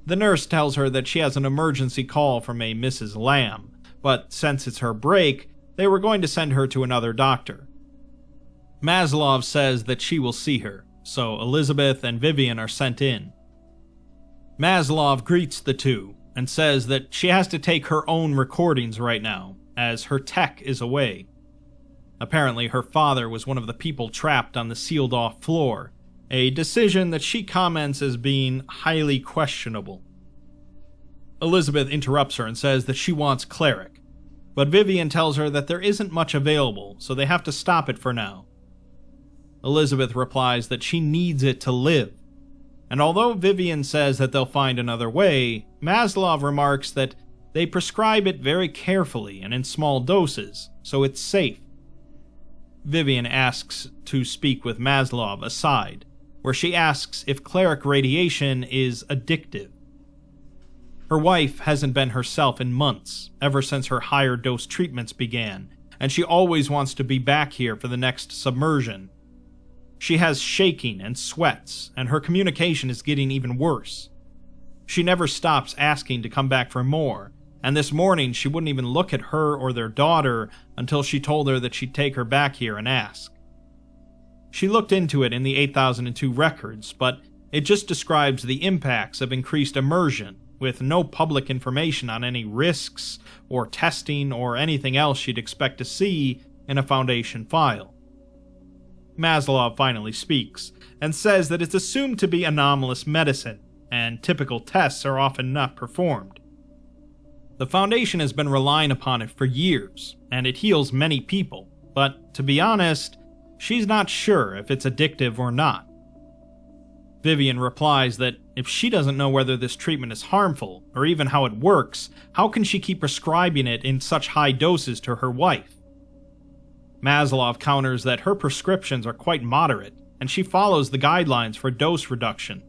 The nurse tells her that she has an emergency call from a Mrs. Lamb, but since it's her break, they were going to send her to another doctor. Maslov says that she will see her, so Elizabeth and Vivian are sent in. Maslov greets the two and says that she has to take her own recordings right now, as her tech is away. Apparently, her father was one of the people trapped on the sealed-off floor, a decision that she comments as being highly questionable. Elizabeth interrupts her and says that she wants cleric, but Vivian tells her that there isn't much available, so they have to stop it for now. Elizabeth replies that she needs it to live, and although Vivian says that they'll find another way, Maslov remarks that they prescribe it very carefully and in small doses, so it's safe. Vivian asks to speak with Maslov aside, where she asks if cleric radiation is addictive. Her wife hasn't been herself in months, ever since her higher dose treatments began, and she always wants to be back here for the next submersion. She has shaking and sweats, and her communication is getting even worse. She never stops asking to come back for more, and this morning she wouldn't even look at her or their daughter until she told her that she'd take her back here and ask. She looked into it in the 8002 records, but it just describes the impacts of increased immersion, with no public information on any risks or testing or anything else she'd expect to see in a Foundation file. Maslov finally speaks, and says that it's assumed to be anomalous medicine, and typical tests are often not performed. The Foundation has been relying upon it for years, and it heals many people, but to be honest, she's not sure if it's addictive or not. Vivian replies that if she doesn't know whether this treatment is harmful, or even how it works, how can she keep prescribing it in such high doses to her wife? Maslov counters that her prescriptions are quite moderate, and she follows the guidelines for dose reduction.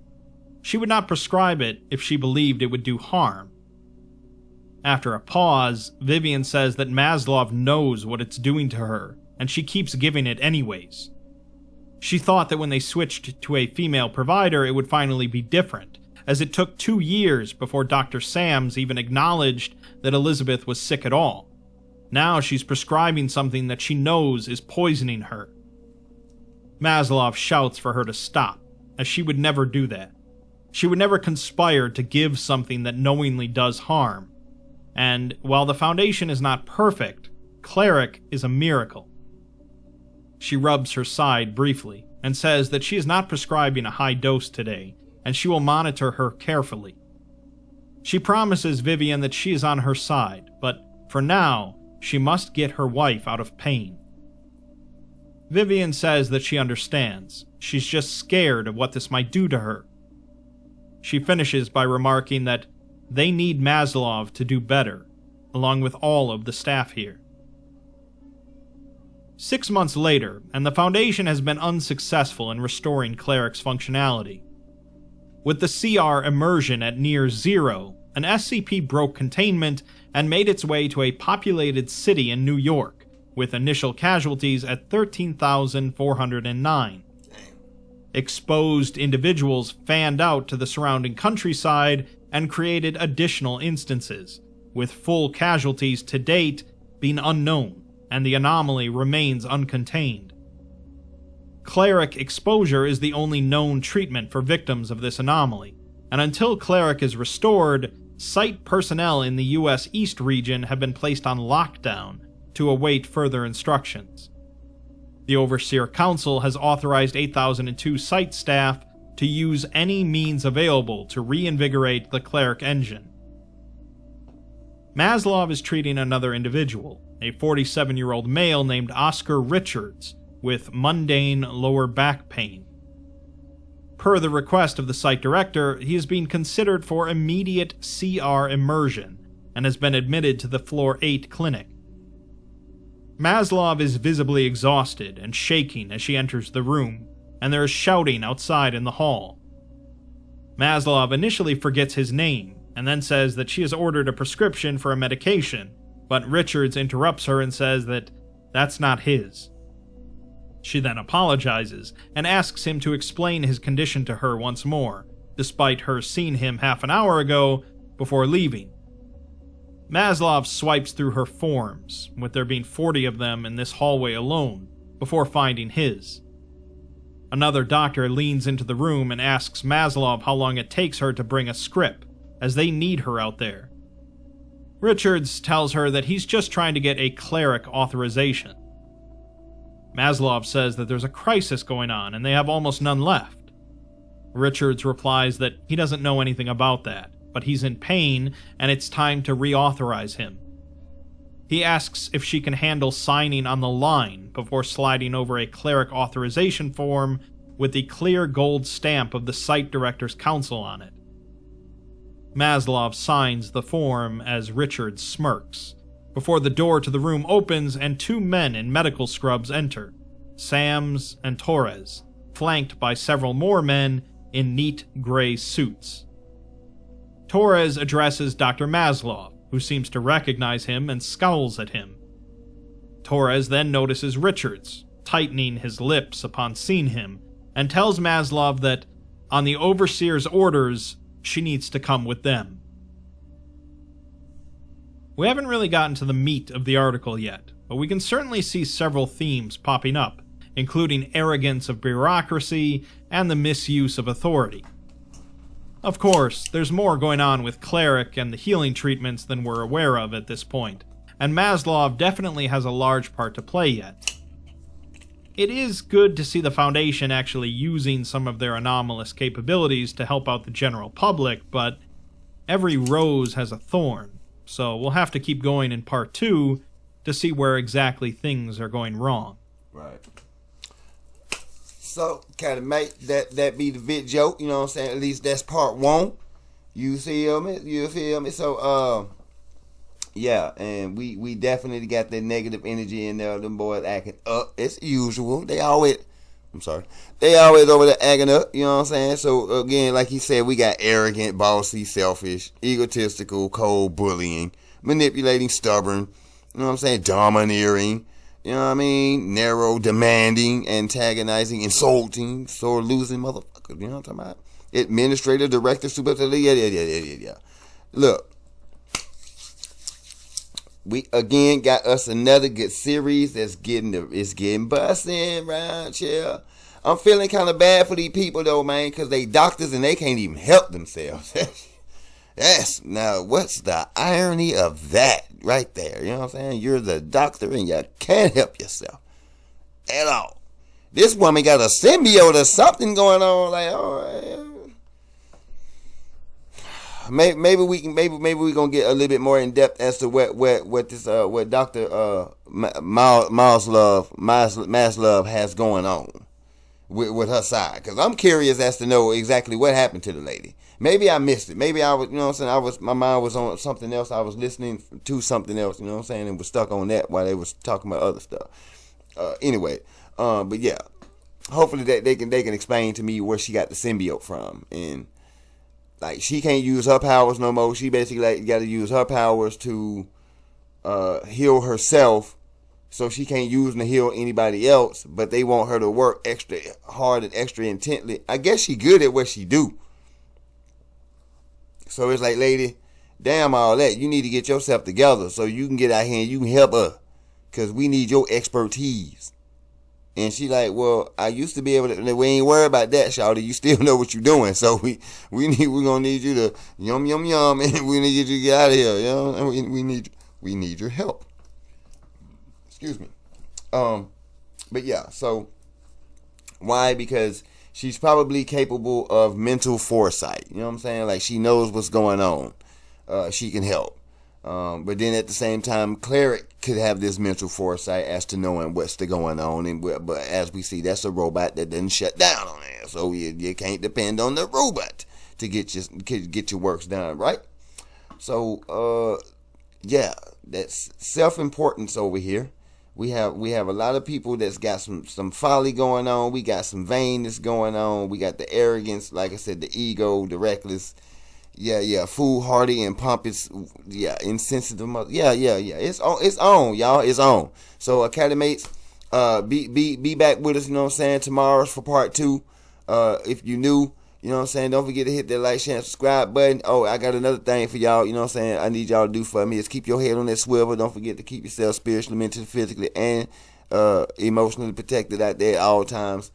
She would not prescribe it if she believed it would do harm. After a pause, Vivian says that Maslov knows what it's doing to her, and she keeps giving it anyways. She thought that when they switched to a female provider, it would finally be different, as it took 2 years before Dr. Sams even acknowledged that Elizabeth was sick at all. Now she's prescribing something that she knows is poisoning her. Maslov shouts for her to stop, as she would never do that. She would never conspire to give something that knowingly does harm. And while the Foundation is not perfect, Cleric is a miracle. She rubs her side briefly and says that she is not prescribing a high dose today, and she will monitor her carefully. She promises Vivian that she is on her side, but for now, she must get her wife out of pain. Vivian says that she understands. She's just scared of what this might do to her. She finishes by remarking that they need Maslov to do better, along with all of the staff here. 6 months later, and the Foundation has been unsuccessful in restoring Cleric's functionality. With the CR immersion at near zero, an SCP broke containment and made its way to a populated city in New York, with initial casualties at 13,409. Exposed individuals fanned out to the surrounding countryside and created additional instances, with full casualties to date being unknown, and the anomaly remains uncontained. Cleric exposure is the only known treatment for victims of this anomaly, and until Cleric is restored, site personnel in the U.S. East region have been placed on lockdown to await further instructions. The Overseer Council has authorized 8002 site staff to use any means available to reinvigorate the Cleric engine. Maslov is treating another individual, a 47-year-old male named Oscar Richards, with mundane lower back pain. Per the request of the site director, he is being considered for immediate CR immersion and has been admitted to the Floor 8 clinic. Maslov is visibly exhausted and shaking as she enters the room, and there is shouting outside in the hall. Maslov initially forgets his name, and then says that she has ordered a prescription for a medication, but Richards interrupts her and says that that's not his. She then apologizes and asks him to explain his condition to her once more, despite her seeing him half an hour ago before leaving. Maslov swipes through her forms, with there being 40 of them in this hallway alone, before finding his. Another doctor leans into the room and asks Maslov how long it takes her to bring a script, as they need her out there. Richards tells her that he's just trying to get a cleric authorization. Maslov says that there's a crisis going on and they have almost none left. Richards replies that he doesn't know anything about that, but he's in pain and it's time to reauthorize him. He asks if she can handle signing on the line before sliding over a cleric authorization form with the clear gold stamp of the Site Director's Council on it. Maslov signs the form as Richards smirks, before the door to the room opens and 2 men in medical scrubs enter, Sams and Torres, flanked by several more men in neat gray suits. Torres addresses Dr. Maslov, who seems to recognize him and scowls at him. Torres then notices Richards, tightening his lips upon seeing him, and tells Maslov that, on the Overseer's orders, she needs to come with them. We haven't really gotten to the meat of the article yet, but we can certainly see several themes popping up, including arrogance of bureaucracy and the misuse of authority. Of course, there's more going on with Cleric and the healing treatments than we're aware of at this point, and Maslov definitely has a large part to play yet. It is good to see the Foundation actually using some of their anomalous capabilities to help out the general public, but every rose has a thorn, so we'll have to keep going in part 2 to see where exactly things are going wrong. Right. So, kind of make that be the vid joke, you know what I'm saying? At least that's part 1. You feel me? You feel me? So, yeah, and we definitely got that negative energy in there. Them boys acting up as usual. They always over there acting up, you know what I'm saying? So, again, like he said, we got arrogant, bossy, selfish, egotistical, cold, bullying, manipulating, stubborn, you know what I'm saying? Domineering, you know what I mean? Narrow, demanding, antagonizing, insulting, sore losing motherfuckers, you know what I'm talking about? Administrator, director, supervisor, yeah. Look, we again got us another good series that's getting busting right here. I'm feeling kind of bad for these people though, man, because they doctors and they can't even help themselves. Now, what's the irony of that right there? You know what I'm saying? You're the doctor and you can't help yourself at all. This woman got a symbiote or something going on. Like, oh, maybe we gonna get a little bit more in depth as to what Dr. Maslov has going on with her side, because I'm curious as to know exactly what happened to the lady. Maybe I missed it. Maybe I was, you know what I'm saying, my mind was on something else. I was listening to something else, you know what I'm saying, and was stuck on that while they was talking about other stuff. Anyway, but yeah, hopefully that they can explain to me where she got the symbiote from. And like, she can't use her powers no more. She basically got to use her powers to heal herself, so she can't use them to heal anybody else. But they want her to work extra hard and extra intently. I guess she good at what she do. So it's like, lady, damn all that. You need to get yourself together so you can get out here and you can help her, because we need your expertise. And she like, well, I used to be able to. We ain't worried about that, shawty. You still know what you're doing. So we're gonna need you to yum, and we need you to get out of here. You know, and we need your help. Excuse me. But yeah. So why? Because she's probably capable of mental foresight. You know what I'm saying? Like, she knows what's going on. She can help. But then at the same time, Cleric could have this mental foresight as to knowing what's going on. But as we see, that's a robot that doesn't shut down on there. So you can't depend on the robot to get your works done, right? So, yeah, that's self-importance over here. We have a lot of people that's got some folly going on. We got some vainness going on. We got the arrogance, like I said, the ego, the reckless. Yeah, foolhardy and pompous. Yeah, insensitive. Yeah. It's on, y'all. It's on. So, Academates, be back with us. You know what I'm saying? Tomorrow's for part 2. If you new, you know what I'm saying, don't forget to hit that like, share, and subscribe button. Oh, I got another thing for y'all. You know what I'm saying? I need y'all to do for me is keep your head on that swivel. Don't forget to keep yourself spiritually, mentally, physically, and emotionally protected out there at all times.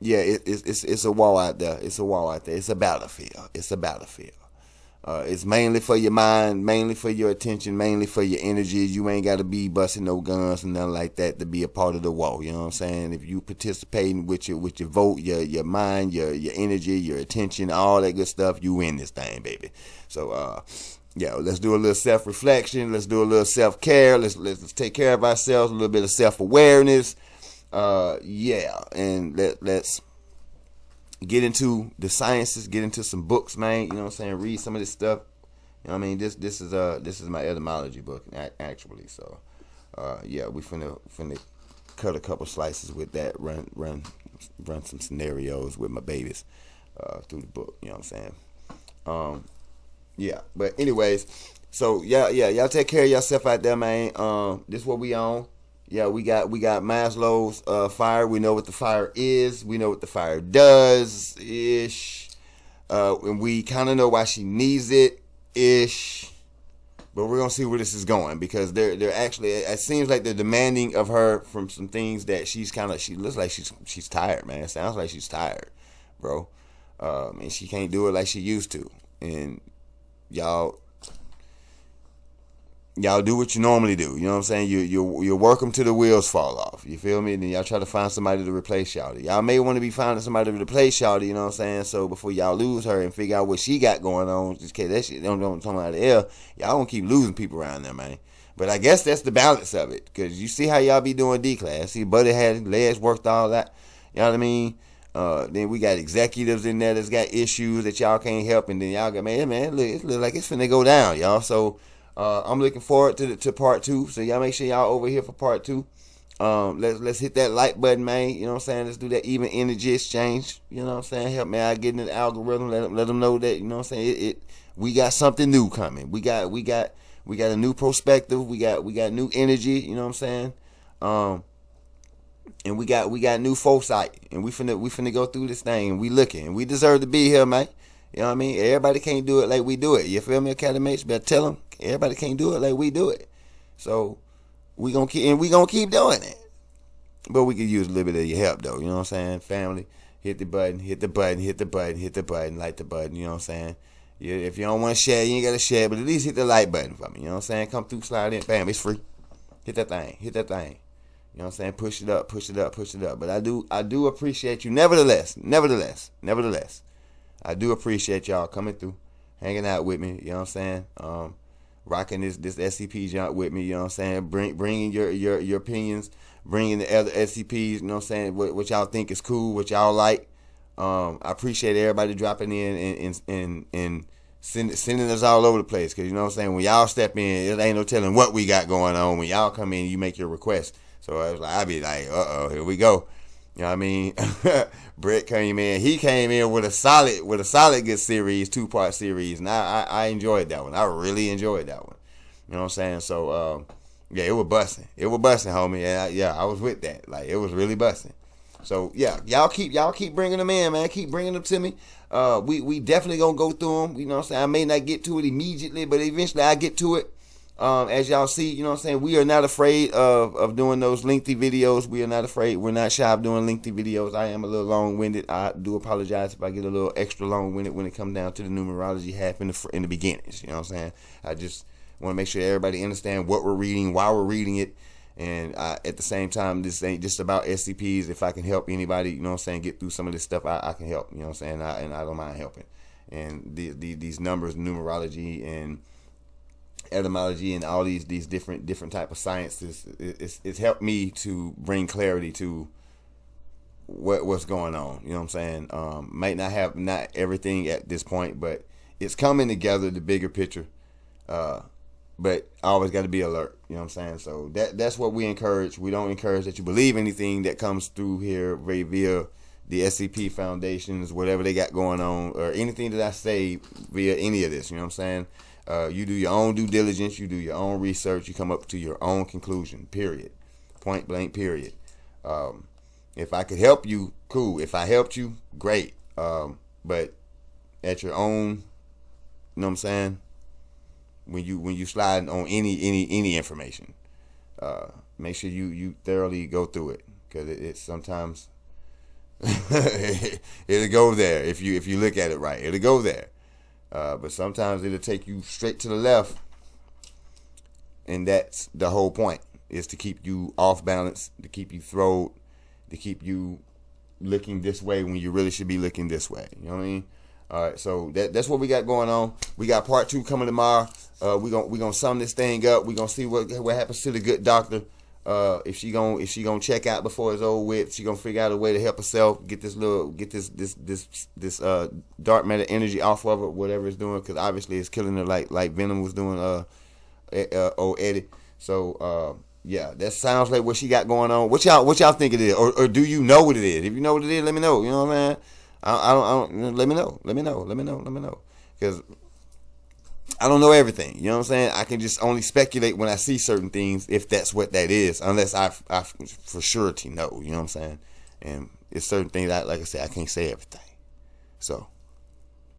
Yeah, it's a wall out there. It's a wall out there. It's a battlefield. It's mainly for your mind, mainly for your attention, mainly for your energy. You ain't got to be busting no guns and nothing like that to be a part of the war. You know what I'm saying? If you participating with your vote, your mind, your energy, your attention, all that good stuff, you win this thing, baby. So, yeah, let's do a little self-reflection. Let's do a little self-care. Let's take care of ourselves. A little bit of self-awareness. Yeah, and let's get into the sciences, get into some books, man. You know what I'm saying? Read some of this stuff. You know what I mean? This is my etymology book, actually. So, yeah, we finna cut a couple slices with that. Run some scenarios with my babies through the book. You know what I'm saying? Yeah. But anyways, so yeah, y'all take care of yourself out there, man. This is what we on. Yeah, we got Maslow's fire. We know what the fire is. We know what the fire does ish. And we kind of know why she needs it ish. But we're gonna see where this is going, because they're actually, it seems like they're demanding of her from some things that she looks like she's tired, man. It sounds like she's tired, bro. And she can't do it like she used to. And y'all, y'all do what you normally do. You know what I'm saying? You're welcome till the wheels fall off. You feel me? And then y'all try to find somebody to replace Shawty. Y'all may want to be finding somebody to replace Shawty, you know what I'm saying? So before y'all lose her and figure out what she got going on, just in case that shit don't come out of the air, y'all gonna keep losing people around there, man. But I guess that's the balance of it. Because you see how y'all be doing D-Class. See, Buddy had legs worked all that. You know what I mean? Then we got executives in there that's got issues that y'all can't help. And then y'all got, man, look, it look like it's finna go down, y'all. So I'm looking forward to part 2. So y'all make sure y'all over here for part 2. Let's hit that like button, man. You know what I'm saying? Let's do that even energy exchange. You know what I'm saying? Help me out getting in the algorithm. Let them know that, you know what I'm saying? We got something new coming. We got a new perspective. We got new energy. You know what I'm saying? And we got new foresight. And we finna go through this thing. And we looking. And we deserve to be here, man. You know what I mean? Everybody can't do it like we do it. You feel me, Academates? Better tell them everybody can't do it like we do it. So we gonna keep doing it. But we could use a little bit of your help, though. You know what I'm saying? Family, hit the button, like the button. You know what I'm saying? Yeah, if you don't want to share, you ain't got to share, but at least hit the like button for me. You know what I'm saying? Come through, slide in, bam, it's free. Hit that thing. You know what I'm saying? Push it up. But I do appreciate you. Nevertheless, I do appreciate y'all coming through, hanging out with me. You know what I'm saying? Rocking this SCP junk with me. You know what I'm saying? Bringing your opinions, bringing the other SCPs. You know what I'm saying? What y'all think is cool, what y'all like. I appreciate everybody dropping in and sending us all over the place. Because, you know what I'm saying, when y'all step in, it ain't no telling what we got going on. When y'all come in, you make your request. So I be like, here we go. You know what I mean? Brett came in. He came in with a solid good series, 2-part series. And I enjoyed that one. I really enjoyed that one. You know what I'm saying? So, yeah, it was busting. Homie. And I was with that. Like, it was really busting. So yeah, y'all keep bringing them in, man. Keep bringing them to me. We definitely gonna go through them. You know what I'm saying? I may not get to it immediately, but eventually I get to it. As y'all see, you know what I'm saying? We are not afraid of doing those lengthy videos. We are not afraid. We're not shy of doing lengthy videos. I am a little long-winded. I do apologize if I get a little extra long-winded when it comes down to the numerology half in the beginnings. You know what I'm saying? I just want to make sure everybody understand what we're reading, why we're reading it. And at the same time, this ain't just about SCPs. If I can help anybody, you know what I'm saying, get through some of this stuff, I can help. You know what I'm saying? And I don't mind helping. And these numbers, numerology, and etymology, and all these different type of sciences, it's helped me to bring clarity to what's going on. You know what I'm saying? Might not have everything at this point, but it's coming together, the bigger picture. But I always got to be alert. You know what I'm saying? So that's what we encourage. We don't encourage that you believe anything that comes through here via the SCP Foundations, whatever they got going on, or anything that I say via any of this. You know what I'm saying? You do your own due diligence. You do your own research. You come up to your own conclusion, period. Point blank, period. If I could help you, cool. If I helped you, great. But at your own, you know what I'm saying? When you slide on any information, make sure you thoroughly go through it, because it's sometimes it'll go there if you look at it right. It'll go there, but sometimes it'll take you straight to the left, and that's the whole point, is to keep you off balance, to keep you throwed, to keep you looking this way when you really should be looking this way. You know what I mean? All right, so that's what we got going on. We got part 2 coming tomorrow. We gonna sum this thing up. We gonna see what happens to the good doctor. If she gonna check out before it's over with. She gonna figure out a way to help herself get this dark matter energy off of her, whatever it's doing, because obviously it's killing her like Venom was doing old Eddie. So yeah, that sounds like what she got going on. What y'all think it is, or do you know what it is? If you know what it is, let me know. You know what I'm saying? I don't. Let me know. Because I don't know everything. You know what I'm saying? I can just only speculate when I see certain things, if that's what that is, unless I for surety know. You know what I'm saying? And it's certain things like I said, I can't say everything. So